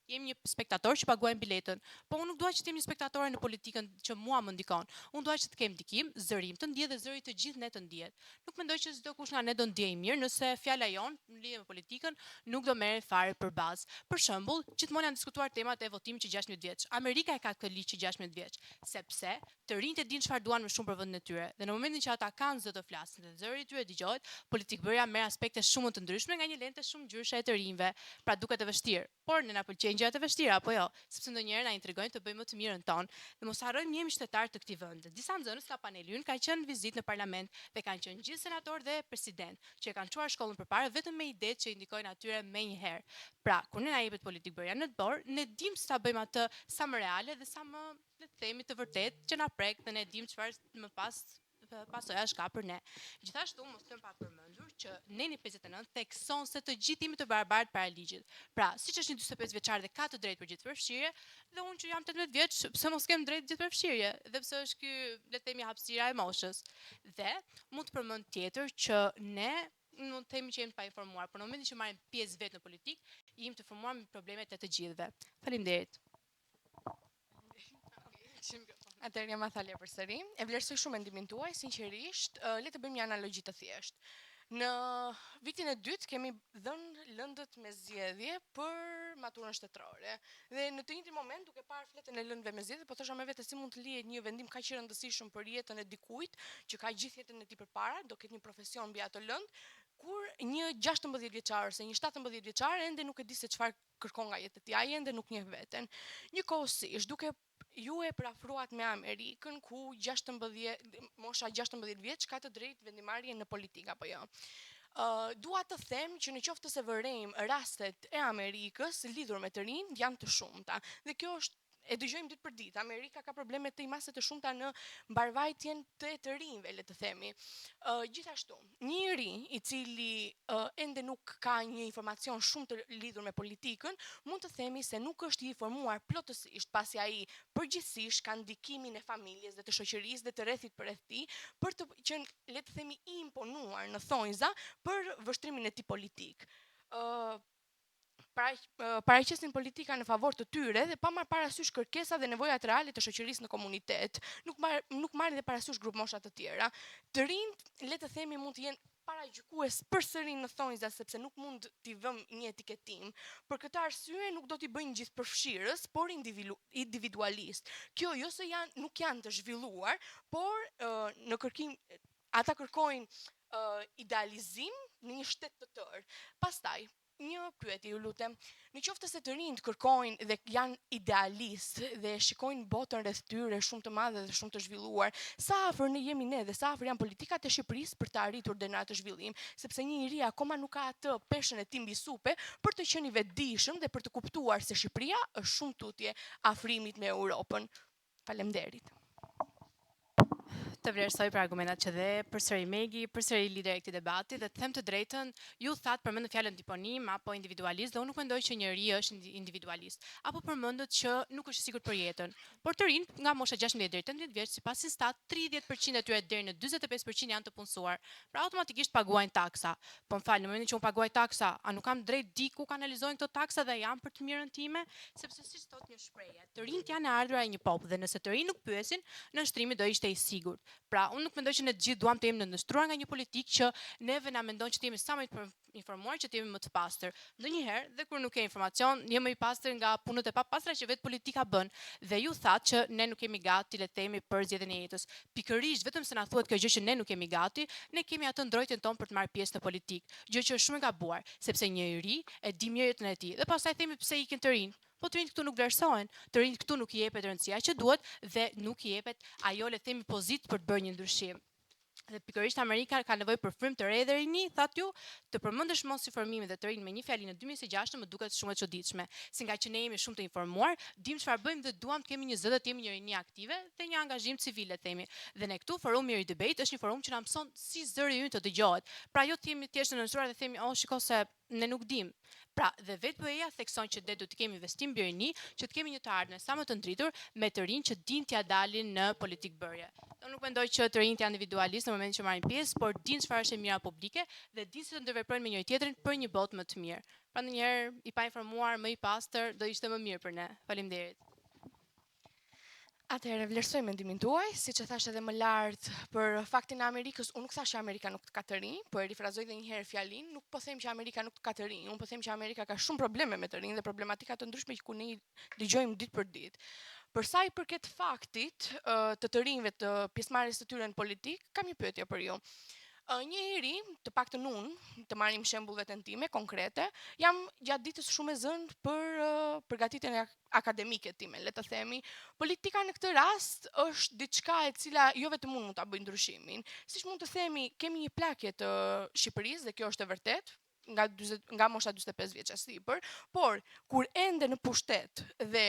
jemi një spektator që paguajmë biletën. Po unë nuk dua që të jem një spektatore në politikën që mua më ndikon. Unë dua që të kem ndikim, zërim të ndjehet dhe zëri të gjithë ne të ndjehet. Nuk mendoj që çdo kush nga ne do ndjej mirë nëse fjala jon në lidhje me politikën nuk do merret fare për bazë. Për shembull, gjithmonë janë diskutuar temat e votimit që 16 vjeç. Amerika e ka këtë ligj që 16 vjeç, sepse të rinjt e dinë çfarë duan më shumë për vendin e tyre. Dhe në momentin që ata kanë zë të flasin dhe zëri i tyre dëgohet, politikbërja merr aspekte shumë të ndryshme nga një lente shumë ngjyrshe e të rinjve. Pra duket e vështirë, por ne na pëlqejnë gjërat e vështira apo jo? Sepse ndonjëherë na intrigojnë të bëjmë më të mirën tonë. Dhe mos harrojmë jemi shtetar të këtij vendi. Disa nxënës nga paneli ynë kanë qenë vizitë në parlament dhe kanë qenë gjithë senator dhe president, që kanë çuar shkollën përpara vetëm me idetë që i ndikojnë atyre menjëherë. Pra, kur ne na jepet politikbërja në të borë, ne dim se ta bëjmë atë sa më reale dhe sa më le të themi të vërtet që na prek dhe ne dim çfarë më pasoja është ka për ne. Gjithashtu mos lëm pa përmendur që Neni 59 thekson se të gjithë jemi të barabartë para ligjit. Pra, siç është një 45 vjeçar dhe ka të drejtë për gjithë përfshirje, dhe unë që jam 18 vjeç, pse mos kem drejtë gjithë përfshirje? Dhe pse është ky, le të themi, hapësira e moshës. Dhe mund të përmend tjetër që ne mund të themi që jemi të painformuar, por në momentin që marrim pjesë vetë në politikë, jemi të informuar me problemet e të gjithëve. Faleminderit. Atëherë jam Athalia përsëri. E vlerësoj shumë mendimin tuaj, sinqerisht, le të bëjmë një analogji të thjeshtë. Në vitin e dytë kemi dhënë lëndët me zgjedhje për maturën shtetërore. Dhe në të njëjtin moment, duke parë fletën e lëndëve me zgjedhje, po thosha me vetë si mund të lihet një vendim kaq i rëndësishëm për jetën e dikujt, që ka gjithë jetën e tij përpara, do ketë një profesion mbi atë lëndë, kur një 16 vjeçar ose një 17 vjeçar ende nuk e di se çfarë kërkon nga jeta e tij, ai ende nuk njeh veten. Njëkohësisht, duke ju e parafruat me Amerikën, ku mosha 16 vjeç ka të drejtë vendimarrje në politikë apo jo. Dua të them që në qoftë se vërejmë rastet e Amerikës lidhur me të rinj janë të shumta. Dhe kjo është e dëgjojmë ditë për ditë. Amerika ka probleme të imase të shumta në mbarvajtjen të rinjve, le të themi. Gjithashtu, një ri i cili ende nuk ka një informacion shumë të lidhur me politikën, mund të themi se nuk është i informuar plotësisht, pasi ai përgjithsisht ka ndikimin e familjes dhe të shoqërisë dhe të rrethit përreth tij, për të qenë, le të themi, i imponuar në thonjza për vështrimin e tij politik. Paraqesin politika në favor të tyre dhe pa marrë parasysh kërkesat dhe nevojat reale të shoqërisë në komunitet. Nuk marrin dhe parasysh grupmosha të tjera. Të rinjt, le të themi, mund të jenë paragjykues përsëri në thonjza, sepse nuk mund t'i vëmë një etiketim. Për këtë arsye nuk do t'i bëjnë gjithë përfshirës, por individualist. Kjo jo se nuk janë të zhvilluar, por në kërkim ata kërkojnë idealizim në një shtet të tërë. Pastaj, një pyetje, ju lutem. Në qoftë se të rinjt kërkojnë dhe janë idealist dhe shikojnë botën rreth tyre shumë të madhe dhe shumë të zhvilluar, sa afër ne jemi ne dhe sa afër janë politikat e Shqipërisë për të arritur deri në atë zhvillim, sepse një njerëz akoma nuk ka atë peshën e tij mbi supe për të qenë i vetëdijshëm dhe për të kuptuar se Shqipëria është shumë tutje afrimit me Europën. Faleminderit. Të vlerësoj për argumentat që dhe përsëri Megi, përsëri lideri i këtij debati dhe të them të drejtën, ju thatë përmendën fjalën diponim apo individualist dhe unë nuk mendoj që njeriu është individualist, apo përmendët që nuk është i sigurt për jetën. Por të rinj nga mosha 16 deri 18 vjeç, sipas Instat, 30% e tyre deri në 45% janë të punësuar. Pra automatikisht paguajnë taksa. Po m'fal, në momentin që unë paguaj taksa, a nuk kam drejt di ku kanalizojnë këto taksa dhe janë për të mirën time? Sepse siç thotë një shprehje, të rinjt janë e ardhura e një popull dhe nëse të rinj nuk pyesin, nënshtrimi do ishte i sigurt. Pra, unë nuk mendoj që ne të gjithë duam të jemi nënshtruar nga një politikë që neve na mendon që të jemi sa më të informuar, që të jemi më të pastër. Ndonjëherë, dhe kur nuk ke informacion, je më i pastër nga punët e papastra që vetë politika bën. Dhe ju thatë që ne nuk kemi gati, le të themi, për zgjedhjen e jetës. Pikërisht, vetëm se na thuhet kjo gjë që ne nuk kemi gati, ne kemi atë ndrojtjen tonë për të marrë pjesë në politikë. Gjë që është shumë e gabuar, sepse një i ri e di mirë jetën e tij. Dhe pastaj themi pse ikin të rinj. Po të rinjt këtu nuk vlerësohen, të rinjt këtu nuk i jepet rëndësia që duhet dhe nuk i jepet ajo, le të themi, pozitë për të bërë një ndryshim. Dhe pikërisht Amerika ka nevojë për frymë të re dhe rini, thatë ju, të përmendesh mos informimin dhe të rinë me një fjalë në 2006 më duket shumë e çuditshme. Si nga që ne jemi shumë të informuar, dim çfarë bëjmë dhe duam të kemi një zë dhe të jemi një rini aktive dhe një angazhim civil, le të themi. Dhe ne këtu forumi i debate është një forum që na mëson si zëri ynë të dëgjohet. Pra jo të jemi thjesht në nënshtuar dhe themi, "Oh, shiko se ne nuk dim." Pra, dhe vetë BE-ja thekson që do të kemi investim mbi rini, që të kemi një të ardhme sa më të ndritur me të rinj që din t'ia dalin në politikë bërje. Unë nuk mendoj që të rinjt janë individualistë në momentin që marrin pjesë, por din çfarë është e mira publike dhe din se të ndërveprojnë me njëri tjetrin për një botë më të mirë. Pra ndonjëherë i pa informuar, më i pastër do ishte më mirë për ne. Faleminderit. Atëherë vlerësoj mendimin tuaj, siç e thash edhe më lart për faktin e Amerikës, unë nuk thash që Amerika nuk ka të rinj, po e rifrazoj edhe një herë fjalinë, nuk po them që Amerika nuk ka të rinj, unë po them që Amerika ka shumë probleme me të rinj dhe problematika të ndryshme që ku ne dëgjojmë ditë për ditë. Për sa i përket faktit të rinjve të pjesëmarrjes së tyre në politikë, kam një pyetje për ju. Një i ri, të paktën unë, të marrim shembull vetën time konkrete, jam gjatë ditës shumë e zënë për përgatitjen akademike time, le të themi. Politika në këtë rast është diçka e cila jo vetëm unë mund ta bëj ndryshimin. Siç mund të themi, kemi një plakje të Shqipërisë dhe kjo është e vërtetë, nga mosha 45 vjeç e sipër, por kur ende në pushtet dhe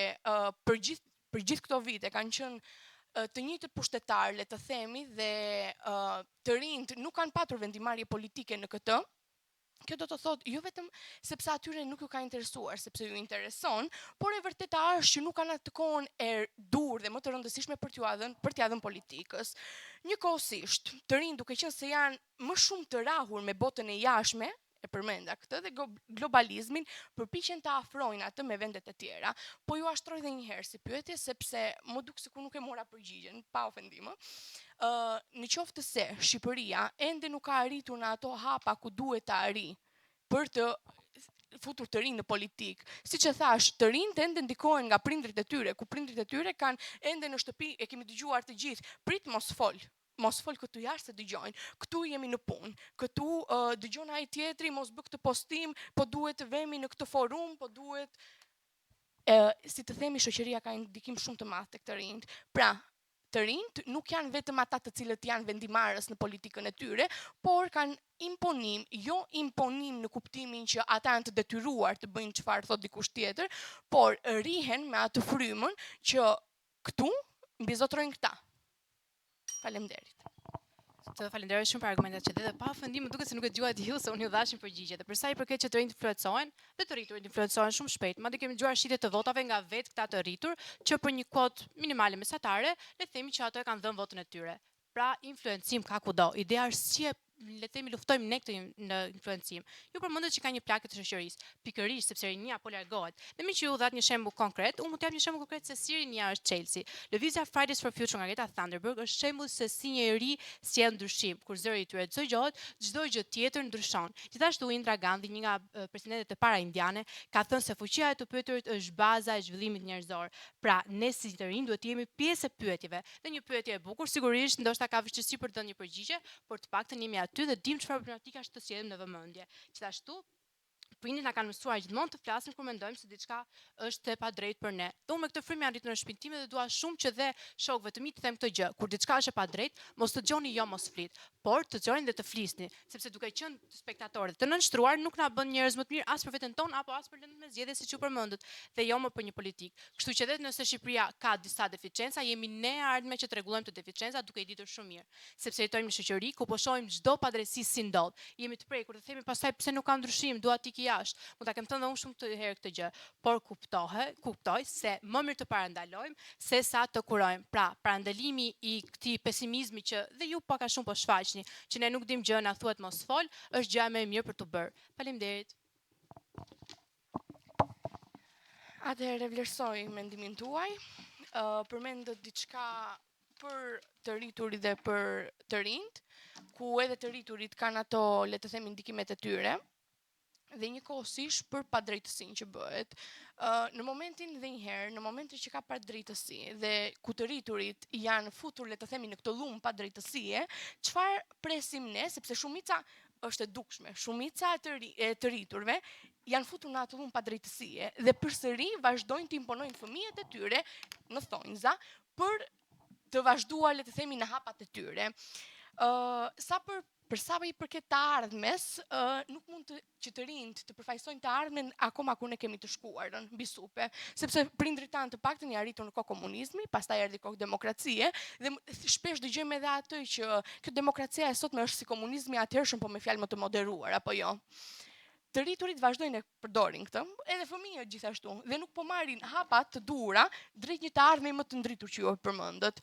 për gjithë këto vite kanë qenë të njëjtët pushtetar, le të themi, dhe të rinjt nuk kanë patur vendimarrje politike në këtë, kjo do të thotë jo vetëm sepse atyre nuk ju ka interesuar, sepse ju intereson, por e vërteta është që nuk kanë atë kohën e dur dhe më të rëndësishme për t'ia dhënë politikës. Njëkohësisht, të rinjt duke qenë se janë më shumë të rahur me botën e jashtme, e përmenda këtë, dhe globalizmin përpiqen të afrojnë atë me vendet e tjera. Po ju ashtroj edhe një herë si pyetje, sepse më duk sikur nuk e mora përgjigjen, pa ofendim. Në qoftë se Shqipëria ende nuk ka arritur në ato hapa ku duhet të arrijë për të futur të rinj në politikë. Siç e thash, të rinjt ende ndikohen nga prindrit e tyre, ku prindrit e tyre kanë ende në shtëpi, e kemi dëgjuar të gjithë, prit mos fol këtu jashtë se dëgjojnë, këtu jemi në punë, këtu dëgjon ai tjetri, mos bë këtë postim, po duhet të vemi në këtë forum, po duhet, si të themi, shoqëria ka një ndikim shumë të madh tek të rinjt. Pra, të rinjt nuk janë vetëm ata të cilët janë vendimarrës në politikën e tyre, por kanë imponim, jo imponim në kuptimin që ata janë të detyruar të bëjnë çfarë thot dikush tjetër, por rihen me atë frymën që këtu mbizotrojnë këta. Faleminderit. Të falenderoj shumë për argumentat që dhe pa ofendim, më duket se nuk e dëgjova ju se unë ju dashim përgjigje. Dhe për sa i përket që të rinjt influencohen, dhe të rriturit influencohen shumë shpejt. Madje kemi dëgjuar shitje të votave nga vetë këta të rritur, që për një kuotë minimale mesatare, le të themi që ato e kanë dhënë votën e tyre. Pra, influencim ka kudo. Ideja është si e le të themi luftojmë ne këtë në influencim. Ju përmendet që ka një plakë të shoqërisë, pikërisht sepse rinia po largohet. Dhe më që ju dhat një shembull konkret, unë mund të jap një shembull konkret se si rinia është Chelsea. Lëvizja Fridays for Future nga Greta Thunberg është shembull se si një i ri sjell ndryshim, kur zëri i tyre zgjohet, çdo gjë tjetër ndryshon. Gjithashtu Indira Gandhi, një nga presidentet e para indiane, ka thënë se fuqia e të pyetërit është baza e zhvillimit njerëzor. Pra, ne si të rinj duhet të jemi pjesë e pyetjeve. Dhe një pyetje e bukur sigurisht ndoshta ka vështirësi për të dhënë një përgjigje, por të paktën jemi aty dhe dim çfarë problematika është të sjellim në vëmendje. Gjithashtu, prindit na kanë mësuar gjithmonë të flasim kur mendojmë se diçka është e padrejtë për ne. Dhe unë me këtë frymë arritur në shtëpinë time dhe dua shumë që dhe shokëve të mi të them këtë gjë. Kur diçka është e padrejtë, mos të dëgjoni jo mos flit, por të dëgjoni dhe të flisni, sepse duke qenë spektatorë të nënshtruar nuk na bën njerëz më të mirë as për veten tonë apo as për lëndën me zgjedhje siç u përmendët, dhe jo më për një politikë. Kështu që edhe nëse Shqipëria ka disa deficienca, jemi ne ardhmë që të rregullojmë të deficiencat duke i ditur shumë mirë, sepse jetojmë në shoqëri ku po shohim çdo padrejtësi si ndodh. Jemi të prekur të themi pastaj pse nuk ka ndryshim, dua ti jashtë. Mund ta kem thënë unë shumë të herë këtë gjë, por kuptoj se më mirë të parandalojmë se sa të kurojmë. Pra, parandalimi i këtij pesimizmi që dhe ju pak a shumë po shfaqni, që ne nuk dim gjë, na thuhet mos fol, është gjë më e mirë për të bërë. Faleminderit. Atëherë vlerësoj mendimin tuaj. Përmendët diçka për të rriturit dhe për të rinjt, ku edhe të rriturit kanë ato, le të themi, ndikimet e tyre, dhe njëkohësisht për padrejtësinë që bëhet. Në momentin dhe njëherë, në momentin që ka padrejtësi dhe ku të rriturit janë futur, le të themi, në këtë lumë padrejtësie, çfarë presim ne, sepse shumica është e dukshme, shumica e të rriturve janë futur në atë lumë padrejtësie dhe përsëri vazhdojnë të imponojnë fëmijët e tyre në thonjza për të vazhduar, le të themi, në hapat e tyre. Për sa i përket të ardhmes, nuk mund që të rinjt të përfaqësojnë të ardhmen akoma ku ne kemi të shkuarën mbi supe, sepse prindrit tanë të paktën janë arritur në kohë komunizmi, pastaj erdhi kohë demokracie, dhe shpesh dëgjojmë edhe atë që kjo demokracia e sotme është si komunizmi atëhershëm, po me fjalë më të moderuar, apo jo. Të rriturit vazhdojnë e përdorin këtë, edhe fëmijët gjithashtu, dhe nuk po marrin hapat të duhura drejt një të ardhme më të ndritur që ju përmendët.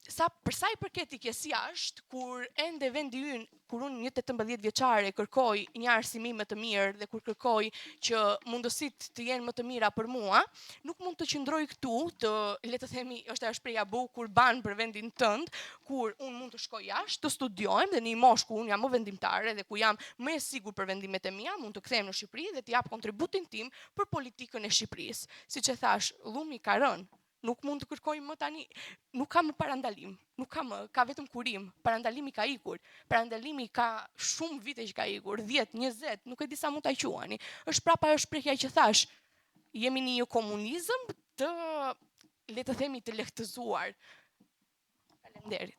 Për sa i përket ikjes jashtë, kur ende vendi ynë, kur unë një 18 vjeçare kërkoj një arsimim më të mirë dhe kur kërkoj që mundësit të jenë më të mira për mua, nuk mund të qëndroj këtu të, le të themi, është ajo shpreha bukur ban për vendin tënd, kur unë mund të shkoj jashtë, të studiojmë dhe në një moshë ku unë jam më vendimtare dhe ku jam më e sigurt për vendimet e mia, mund të kthehem në Shqipëri dhe të jap kontributin tim për politikën e Shqipërisë. Siç e thash, llumi ka rënë. Nuk mund të kërkoj më tani, nuk ka më parandalim, ka vetëm kurim, parandalimi ka ikur, parandalimi ka shumë vite që ka ikur, 10, 20, nuk e di sa mund ta quani. Është prapa ajo shprehja që thash, jemi në një komunizëm të, le të themi, të lehtëzuar. Faleminderit.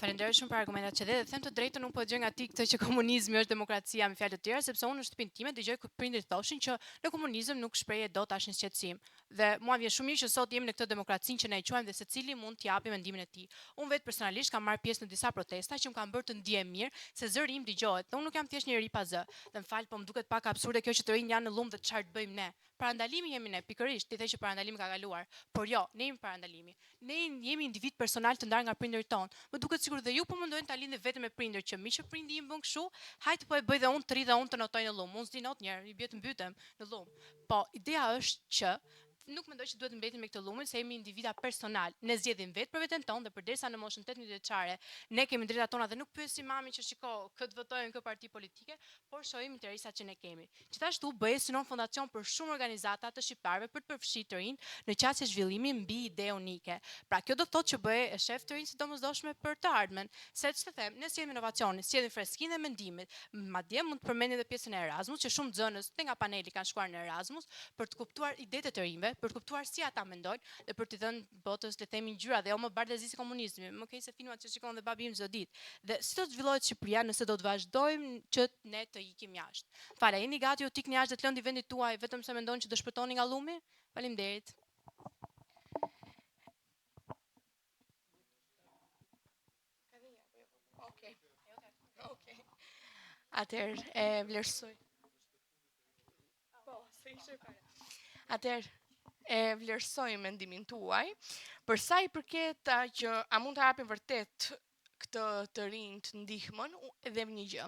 Falenderoj shumë për argumentat që dhe them të drejtën unë po gjë nga ti këtë që komunizmi është demokracia me fjalë të tjera, sepse unë në shtëpinë time dëgjoj prindërit thoshin që në komunizëm nuk shprehet dot asnjë shqetësim. Dhe mua vjen shumë mirë që sot jemi në këtë demokracinë që ne e quajmë dhe secili mund të japë mendimin e tij. Unë vetë personalisht kam marrë pjesë në disa protesta që më kanë bërë të ndihem mirë se zëri im dëgohet. Dhe unë nuk jam thjesht një njerëz pa zë. Dhe më fal, po më duket pak absurde kjo që të rinj janë në llumë dhe çfarë të bëjmë ne. Parandalimi jemi ne, pikërisht, ti the që parandalimi ka kaluar. Por jo, ne jemi parandalimi. Ne jemi individ personal të ndarë nga prindërit tonë. Më duket sikur dhe ju po mendojnë ta lindni vetëm me prindër që mi që prindi im bën kështu, hajt po e bëj dhe unë të ri dhe unë të notoj në llumë. Unë s'di not njerë, i bie të mbytem në llumë. Po ideja është që nuk mendoj që duhet mbetim me këtë llumë, se jemi individa personal. Ne zgjedhim vetë për veten tonë dhe përderisa në moshën 18 vjeçare ne kemi drejtat tona dhe nuk pyesim mamin që shiko, këtë votojmë kë parti politike, por shohim interesat që ne kemi. Gjithashtu bëhet synon fondacion për shumë organizata të shqiptarëve për të përfshirë të rinj në qasje zhvillimi mbi ide unike. Pra kjo do të thotë që bëhet e shef të rinj sidomosdoshme për të ardhmen, se ç'të them, ne sjellim inovacionin, sjellim freskinë e mendimit. Madje mund të përmendni edhe pjesën e Erasmus, që shumë xënës te nga paneli kanë shkuar në Erasmus për të kuptuar idetë të rinjve, për të kuptuar si ata mendojnë dhe për të dhënë botës, le të themi, ngjyra dhe jo më bardhëzi si komunizmi. Më keq se filmat që shikon dhe babi im çdo ditë. Dhe si do të zhvillohet Shqipëria nëse do të vazhdojmë që ne të ikim jashtë. Fale, jeni gati ju të ikni jashtë dhe të lëni vendit tuaj vetëm se mendoni që do shpëtoni nga llumi? Faleminderit. Okej. Atëherë e vlerësoj. Po, se ishte fare. Atëherë e vlerësoj mendimin tuaj. Për sa i përket që a mund të japim vërtet këtë të rinjt ndihmën, edhe një gjë.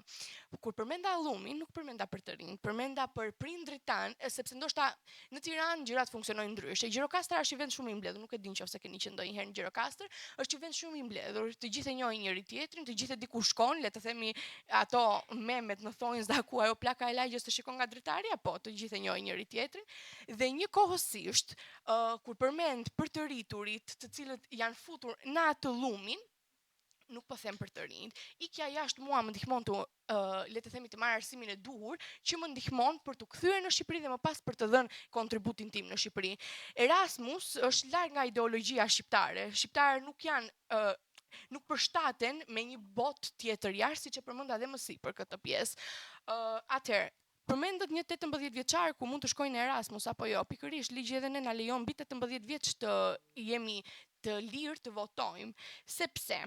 Kur përmenda llumin, nuk përmenda për të rinjt, përmenda për prindrit tanë, sepse ndoshta në Tiranë gjërat funksionojnë ndryshe. Gjirokastër është i vend shumë i mbledhur, nuk e di nëse keni qenë ndonjëherë në Gjirokastër, është i vend shumë i mbledhur, të gjithë e njohin njëri tjetrin, të gjithë e di ku shkon, le të themi ato memet në thonjza ku ajo plaka e lagjës të shikon nga dritarja, po të gjithë e njohin njëri tjetrin, dhe njëkohësisht kur përmend për të rriturit, të cilët janë futur në atë llumin, nuk po them për të rinjt. Ikja jashtë mua më ndihmon të, le të themi, të marr arsimin e duhur, që më ndihmon për të kthyer në Shqipëri dhe më pas për të dhënë kontributin tim në Shqipëri. Erasmus është larg nga ideologjia shqiptare. Shqiptarët nuk janë nuk përshtaten me një botë tjetër jashtë, siç e përmenda edhe më sipër këtë pjesë. Atëherë, përmendet një 18 vjeçar ku mund të shkojnë në Erasmus apo jo? Pikërisht ligji edhe ne na lejon mbi 18 vjeç të jemi të lirë të votojmë, sepse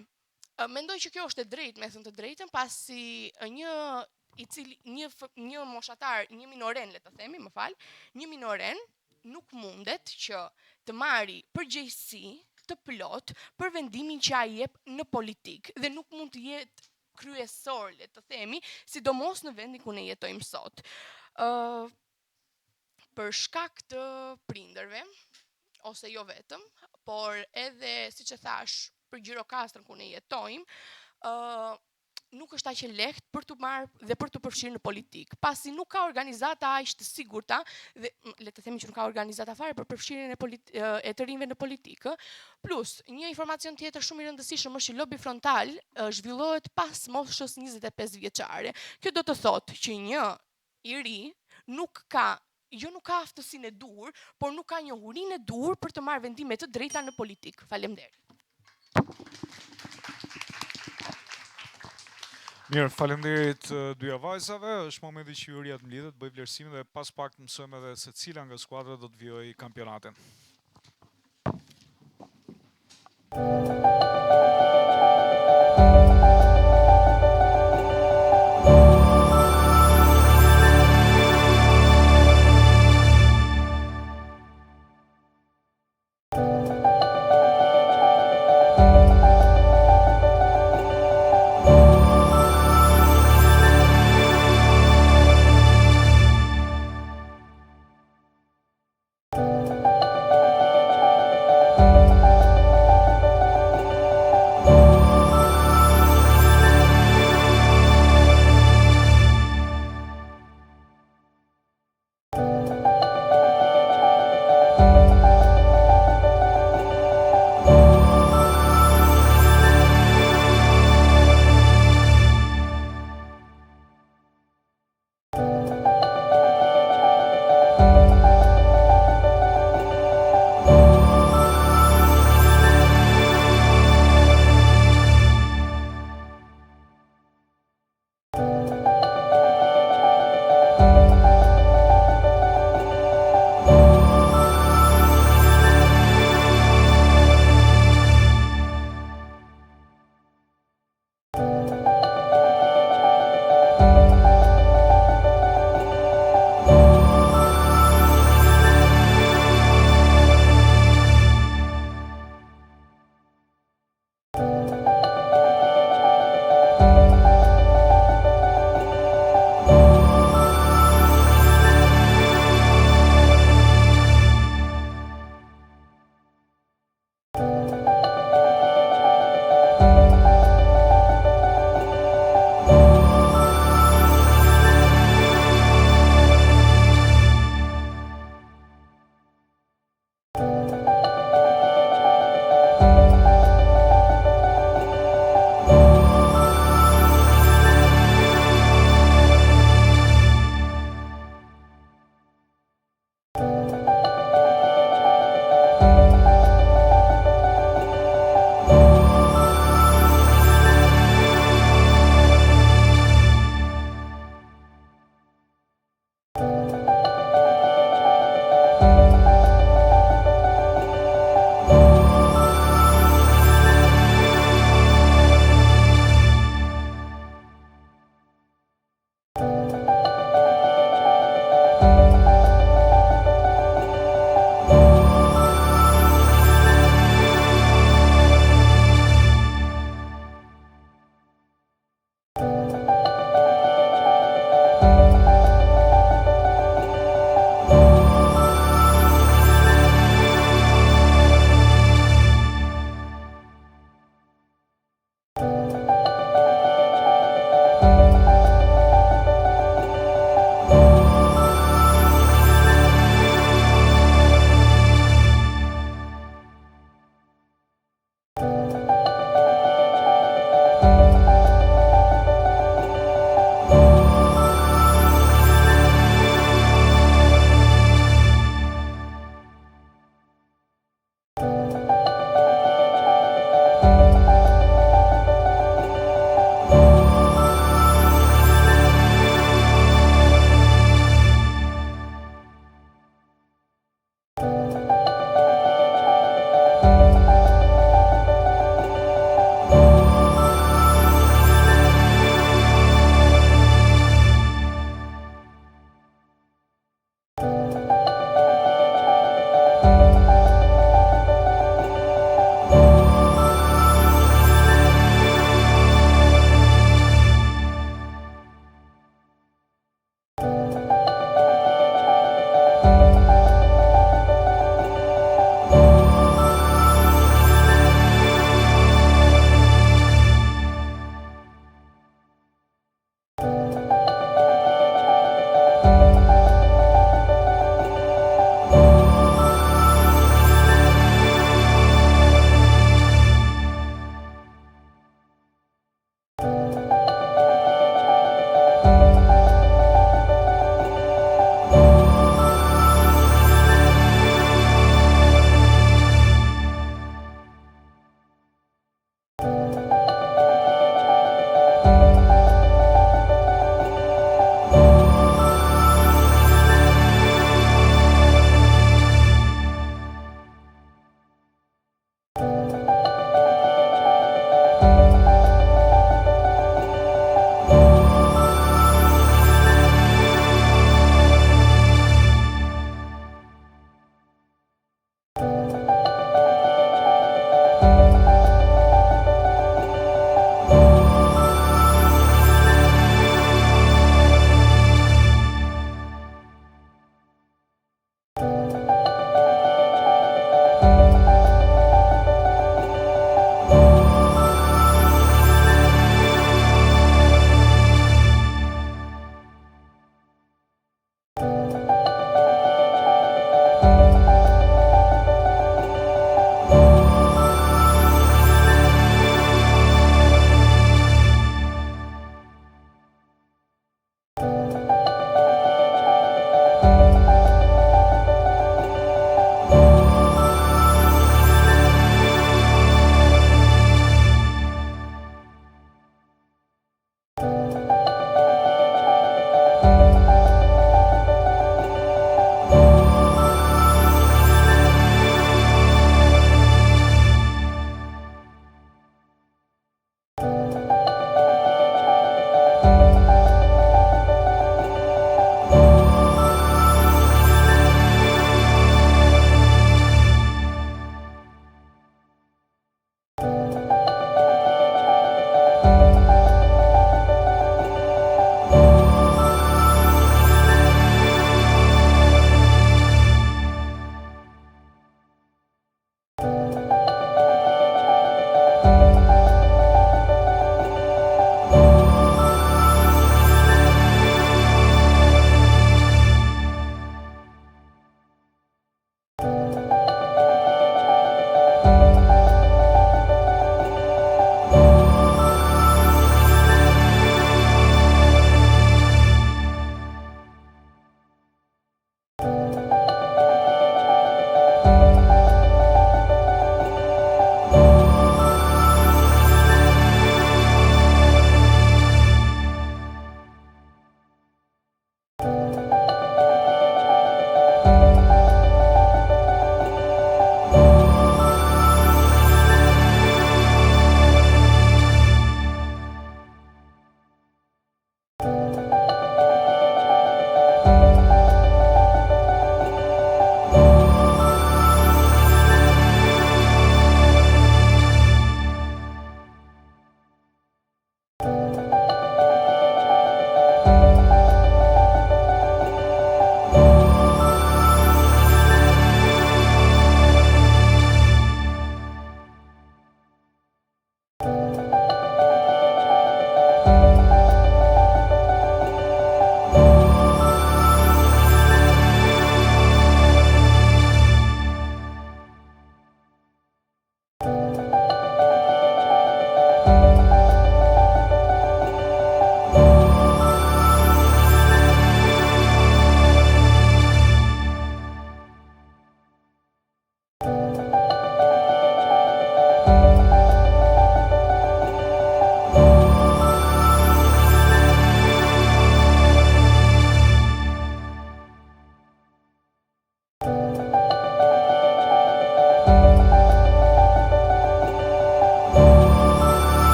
mendoj që kjo është e drejtë, me thënë të drejtën, pasi një moshatar, një minoren, le të themi, më fal, një minoren nuk mundet që të marri përgjegjësi të plot për vendimin që ai jep në politikë dhe nuk mund të jetë kryesor, le të themi, sidomos në vendin ku ne jetojmë sot. Për shkak të prindërve ose jo vetëm, por edhe, siç e thash, për Gjirokastrën ku ne jetojmë, nuk është aq e lehtë për të marrë dhe për të përfshirë në politikë, pasi nuk ka organizata aq të sigurta dhe le të themi që nuk ka organizata fare për përfshirjen e të rinjve në politikë. Plus, një informacion tjetër shumë i rëndësishëm është që lobi frontal zhvillohet pas moshës 25 vjeçare. Kjo do të thotë që një i ri nuk ka aftësinë e dur, por nuk ka njohurinë e dur për të marrë vendime të drejta në politikë. Faleminderit. Mirë, faleminderit dyja vajzave. Është momenti që juria të mlidhet, bëj vlerësimin dhe pas pak mësojmë edhe se cila nga skuadrat do të vijojë kampionatin.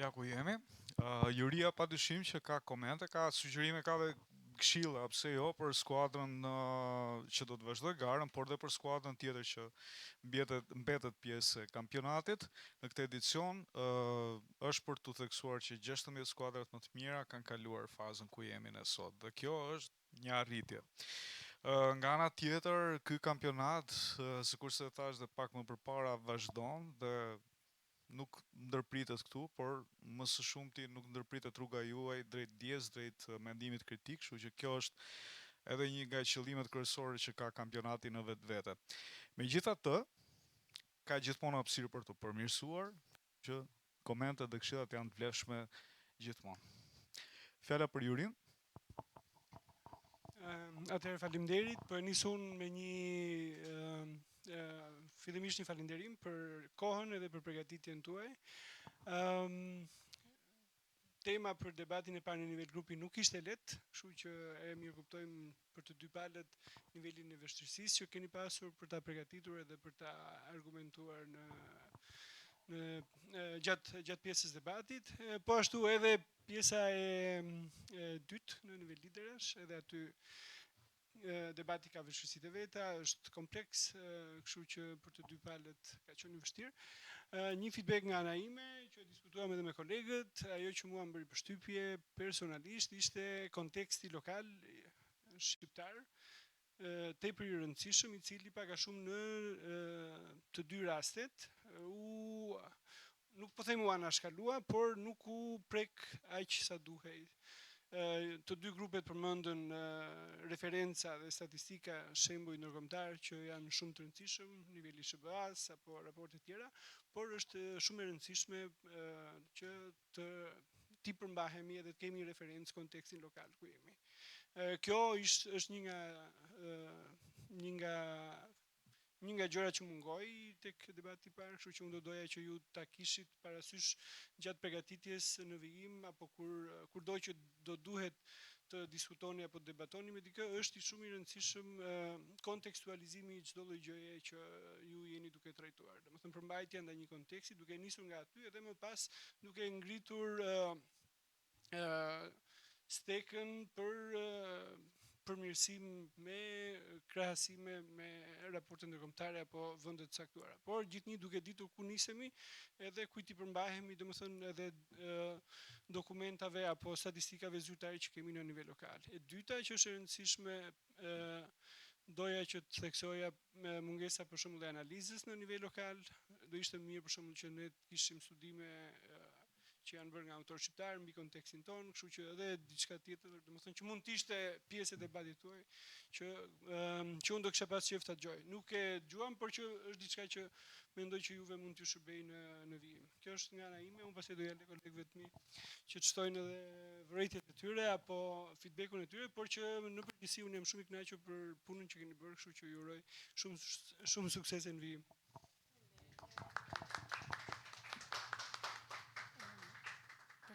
nga ku jemi. Juria padyshim që ka komente, ka sugjerime, ka dhe këshilla, pse jo, për skuadrën që do të vazhdoj garën, por dhe për skuadrën tjetër që mbetet pjesë e kampionatit. Në këtë edicion është për të theksuar që 16 skuadrat më të mira kanë kaluar fazën ku jemi ne sot, dhe kjo është një arritje. Nga ana tjetër, ky kampionat, sikurse thash dhe pak më përpara, vazhdon dhe nuk ndërpritet këtu, por më së shumti nuk ndërpritet rruga juaj drejt dijes, drejt mendimit kritik, kështu që kjo është edhe një nga qëllimet kryesore që ka kampionati në vetvete. Megjithatë, ka gjithmonë hapësirë për të përmirësuar, që komentet dhe këshillat janë të vlefshme gjithmonë. Fjala për Jurin. Atëherë faleminderit, po nisun me një fillimisht një falënderim për kohën edhe për përgatitjen tuaj. Tema për debatin e parë në nivel grupi nuk ishte lehtë, kështu që e mirë kuptojmë për të dy palët nivelin e vështirësisë që keni pasur për ta përgatitur edhe për ta argumentuar gjatë pjesës debatit. Po ashtu edhe pjesa e dytë në nivel liderash, edhe aty debati ka vështirësitë e veta, është kompleks, kështu që për të dy palët ka qenë vështirë. Një feedback nga ana ime, që diskutuam edhe me kolegët, ajo që mua më bëri përshtypje personalisht ishte konteksti lokal shqiptar, tepër i rëndësishëm, i cili pak a shumë në të dy rastet nuk po them u anashkalua, por nuk u prek aq sa duhej. Të dy grupet përmendën referenca dhe statistika, shembuj ndërkombëtar që janë shumë të rëndësishëm, niveli SBA-s apo raporte tjera, por është shumë e rëndësishme që ti përmbahemi edhe të kemi referencë kontekstin lokal ku jemi. Kjo është një nga gjërat që mungoi tek debati i parë, kështu që unë do doja që ju ta kishit parasysh gjatë përgatitjes në vijim apo kurdo që do duhet të diskutoni apo të debatoni me dikë, është shumë i rëndësishëm kontekstualizimi i çdo lloj gjëje që ju jeni duke trajtuar. Domethënë përmbajtja ndaj një konteksti duke nisur nga aty edhe më pas duke ngritur stekën për përmirësim me krahasime me raporte ndërkombëtare apo vende të caktuara. Por gjithnjë duke ditur ku nisemi edhe kujt i përmbahemi, domethënë edhe dokumentave apo statistikave zyrtare që kemi në nivel lokal. E dyta që është e rëndësishme, doja që të theksoja mungesa për shembull e analizës në nivel lokal. Do ishte mirë për shembull që ne kishim studime që janë bërë nga autor shqiptar mbi kontekstin tonë, kështu që edhe diçka tjetër, domethënë që mund të ishte pjesë e debatit tuaj, që unë do kisha pas qejf ta dëgjoj. Nuk e dëgjuam, por që është diçka që mendoj që juve mund t'ju shërbej në vijim. Kjo është nga ana ime, unë pastaj do ja lë kolegëve të mi që të shtojnë edhe vërejtjet e tyre apo feedbackun e tyre, por që në përgjithësi unë jam shumë i kënaqur për punën që keni bërë, kështu që ju uroj shumë suksese në vijim.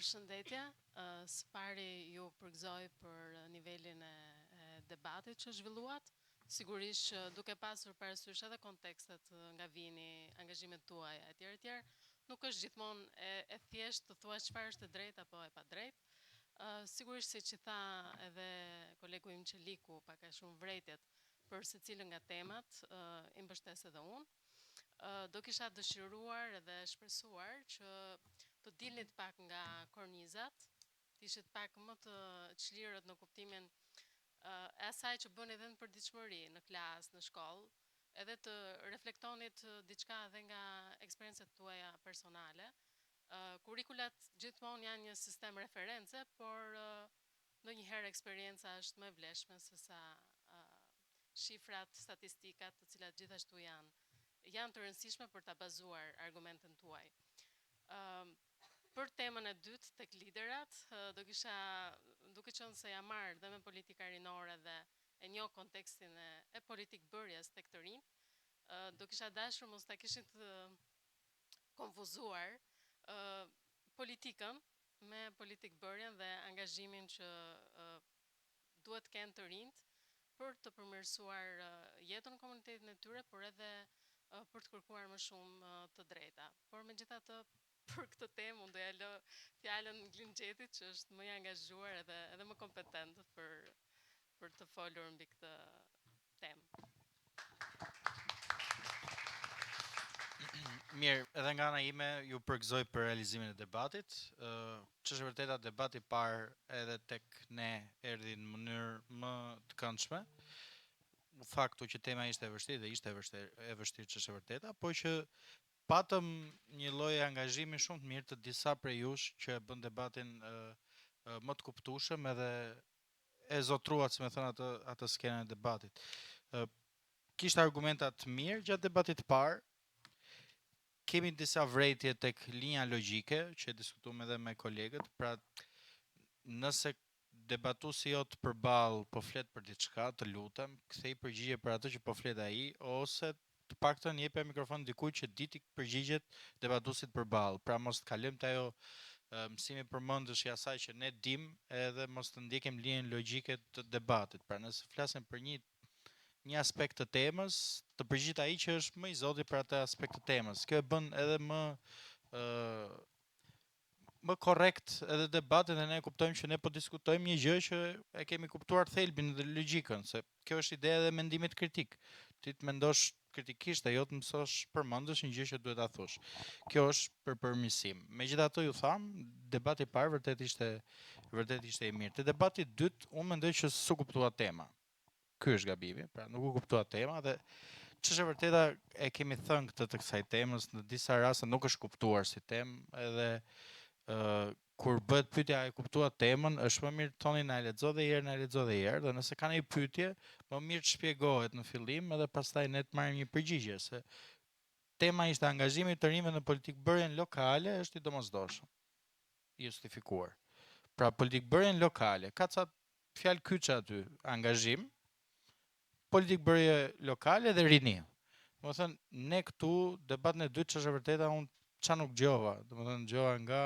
Përshëndetje, së pari ju përgëzoj për nivelin e debatit që zhvilluat. Sigurisht duke pasur parasysh edhe kontekstet nga vini, angazhimet tuaj etj. Nuk është gjithmonë e thjeshtë të thuash çfarë është e drejtë apo e padrejtë. Sigurisht siç i tha edhe kolegu im Qeliku, pak a shumë vërejtjet për secilën nga temat, i mbështes edhe unë. Do kisha dëshiruar edhe shpresuar që të dilnit pak nga kornizat, të ishit pak më të çlirët në kuptimin e asaj që bëni edhe në përditshmëri, në klasë, në shkollë, edhe të reflektonit diçka edhe nga eksperiencet tuaja personale. Kurrikulat gjithmonë janë një sistem reference, por ndonjëherë eksperienca është më e vlefshme se sa shifrat, statistikat, të cilat gjithashtu janë të rëndësishme për ta bazuar argumentin tuaj. Për temën e dytë tek liderat, do kisha, duke qenë se jam marrë dhe me politika rinore dhe e njoh kontekstin e politik bërjes tek të rinjt, do kisha dashur mos ta kishin të konfuzuar politikën me politik bërjen dhe angazhimin që duhet kenë të rinjt për të përmirësuar jetën në komunitetin e tyre, por edhe për të kërkuar më shumë të drejta. Por megjithatë, për këtë temë unë do ja lë fjalën Glingjetit që është më i angazhuar edhe më kompetent për të folur mbi këtë temë. Mirë, edhe nga ana ime ju përgëzoj për realizimin e debatit. Ç'është e vërteta debati I parë edhe tek ne erdhi në mënyrë më të këndshme. Faktu që tema ishte e vështirë dhe ishte e vështirë ç'është e vërteta, po që patëm një lloj angazhimi shumë të mirë të disa prej jush që bën debatin më të kuptueshëm edhe e zotruat, si më thënë, atë skenën e debatit. Kishte argumenta të mirë gjatë debatit të parë. Kemi disa vrejtje tek linja logjike që diskutuam edhe me kolegët, pra nëse debatuesi jot përballë po flet për diçka, të lutem, kthej përgjigje për atë që po flet ai, ose të paktën jepe mikrofon dikujt që di të përgjigjet debatuesit përballë. Pra mos të kalojmë te ajo mësimi përmendësh I asaj që ne dim, edhe mos të ndjekim linjën logjike të debatit. Pra nëse flasim për një aspekt të temës, të përgjigjet ai që është më I zoti për atë aspekt të temës. Kjo e bën edhe më korrekt edhe debatin dhe ne kuptojmë që ne po diskutojmë një gjë që e kemi kuptuar thelbin dhe logjikën, se kjo është ideja e mendimit kritik. Ti të mendosh kritikisht e jo të mësosh përmendësh një gjë që duhet ta thosh. Kjo është për përmirësim. Megjithatë ju tham, debati I parë vërtet ishte I mirë. Te debati I dytë unë mendoj që s'u kuptua tema. Ky është gabimi, pra nuk u kuptua tema dhe ç'është e vërteta e kemi thënë këtë të kësaj temës, në disa raste nuk është kuptuar si temë, edhe kur bëhet pyetja e kuptua temën, është më mirë toni na e lexo dhe herë, dhe nëse ka një pyetje, më mirë të shpjegohet në fillim edhe pastaj ne të marrim një përgjigje, se tema ishte angazhimi të rinjve në politikbërjen lokale është I domosdoshëm, I justifikuar. Pra politikbërjen lokale, ka ca fjalë kyçe aty, angazhim, politikbërje lokale dhe rini. Domethënë ne këtu debatin e dytë ç'është e vërteta unë qa nuk gjova, domethënë gjova nga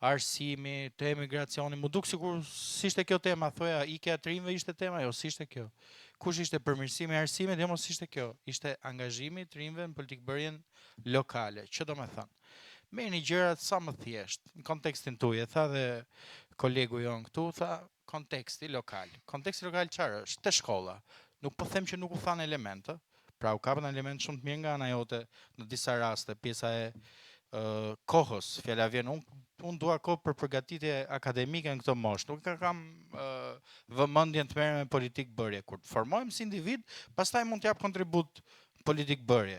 arsimi, te emigracioni, mu duk sikur s'ishte kjo tema, thoja ikja të rinjve ishte tema, jo s'ishte kjo. Kush ishte përmirësimi I arsimit, jo mos ishte kjo, ishte angazhimi të rinjve në politikbërjen lokale, që do me thënë. Merrni gjërat sa më thjesht, në kontekstin tuaj, e tha dhe kolegu jon këtu, tha konteksti lokal. Konteksti lokal çfarë është? Te shkolla. Nuk po them që nuk u than elementë, pra u kapën element shumë të mirë nga ana jote në disa raste, pjesa e kohës, fjala vjen, unë dua kohë për përgatitje akademike në këtë moshë, nuk kam vëmendjen të merrem me politikë bërje. Kur të formohem si individ, pastaj mund të jap kontribut politikë bërje.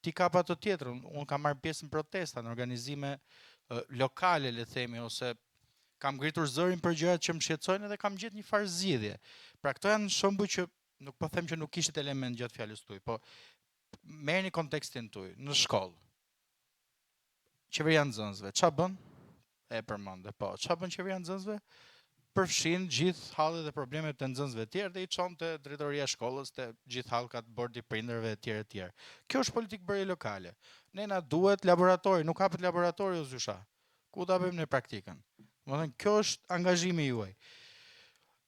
Ti kap ato tjetër, unë kam marrë pjesë në protesta, në organizime lokale, le themi, ose kam ngritur zërin për gjërat që më shqetësojnë edhe kam gjetë një farë zgjidhje. Pra këto janë shembuj që nuk po them që nuk kishit element gjatë fjalës tuaj, po merrni kontekstin tuaj në shkollë. Qeveria nxënësve, ç'a bën? E përmendë, po. Ç'a bën qeveria nxënësve? Përfshin gjithë hallet dhe problemet të nxënësve të tjerë dhe I çon te drejtoria e shkollës, te gjithë hallkat, bordi I prindërve e tjerë e tjerë. Kjo është politikbërje lokale. Ne na duhet laboratori, nuk hapet laboratori o zysha. Ku ta bëjmë ne praktikën? Domethënë kjo është angazhimi juaj.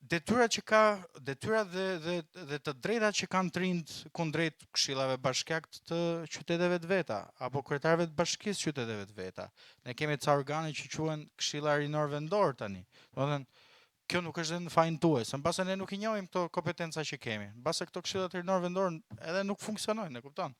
Detyrat dhe të drejtat që kanë të rinjt kundrejt këshillave bashkiake të qyteteve të veta, apo kryetarëve të bashkisë qyteteve të veta. Ne kemi ca organe që quhen këshilla rinor vendor tani. Domethënë, kjo nuk është në fajin tuaj, se mbase ne nuk I njohim këto kompetenca që kemi. Mbase këto këshillat rinor vendor edhe nuk funksionojnë, e kupton?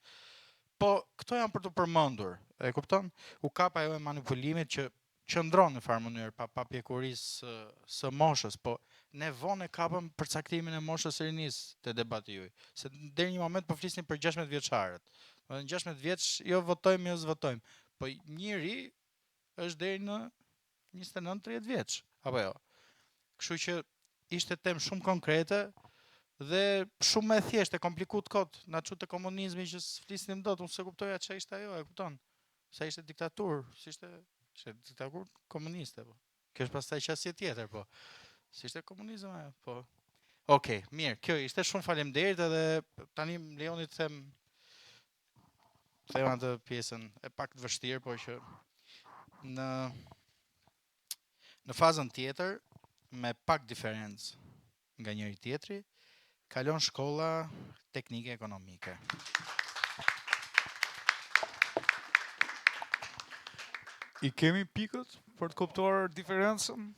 Po këto janë për të përmendur, e kupton? U kap ajo e manipulimit që qëndron në farë mënyrë pa pjekurisë së moshës, po ne vonë e kapëm përcaktimin e moshës së rinisë te debati juaj. Se deri një moment po flisnin për 16 vjeçarët. Në 16 vjeç jo votojmë, jo s'votojmë. Po njëri është deri në 29-30 vjeç, apo jo. Kështu që ishte temë shumë konkrete dhe shumë e thjeshtë, e komplikut kot. Na çu te komunizmi që s'flisnim dot, unë se kuptoja ç'a ishte ajo, e kupton? Sa ishte diktaturë, ishte diktaturë komuniste, po. Kjo është pastaj qasje tjetër, po. Si ishte komunizëm ajo, po. Okej, mirë, kjo ishte, shumë faleminderit edhe tani më lejoni të them atë pjesën e pak të vështirë, po që në fazën tjetër, me pak diferencë nga njëri tjetri, kalon shkolla teknike ekonomike. I kemi pikët për të kuptuar diferencën?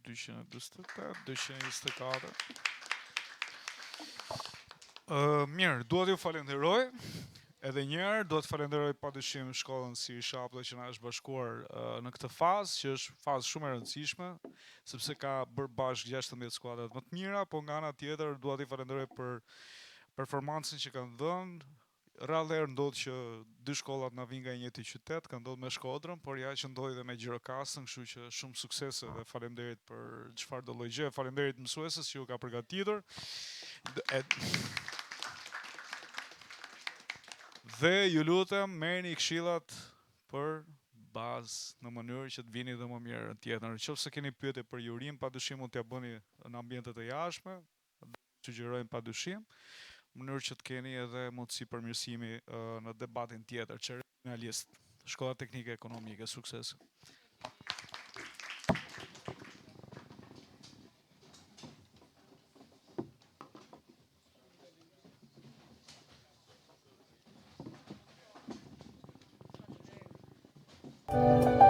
228, 224. Mirë, dua t'ju falenderoj. Edhe njerë, do të falenderoj padyshim shkollën si Shapla që na është bashkuar në këtë fazë, që është fazë shumë e rëndësishme, sepse ka bërë bashkë 16 skuadrat më të mira, po nga ana tjetër dua t'i falenderoj për performancën që kanë dhënë. Rrallëherë ndodh që dy shkollat na vinë nga një njëjti qytet, ka ndodhur me Shkodrën, por ja që ndodhi dhe me Gjirokastën, kështu që shumë suksese dhe faleminderit për çfarë do lloj gjë, faleminderit mësuesës që ju ka përgatitur. Dhe ju lutem, merrni këshillat për bazë në mënyrë që të vini dhe më mirë tjetër. Nëse keni pyetje për jurim, padyshim mund t'ja bëni në ambientet e jashtme, sugjerojmë padyshim, në mënyrë që të keni edhe mundësi përmirësimi në debatin tjetër, që regionalist, Shkolla Teknike Ekonomike, sukses. Thank you.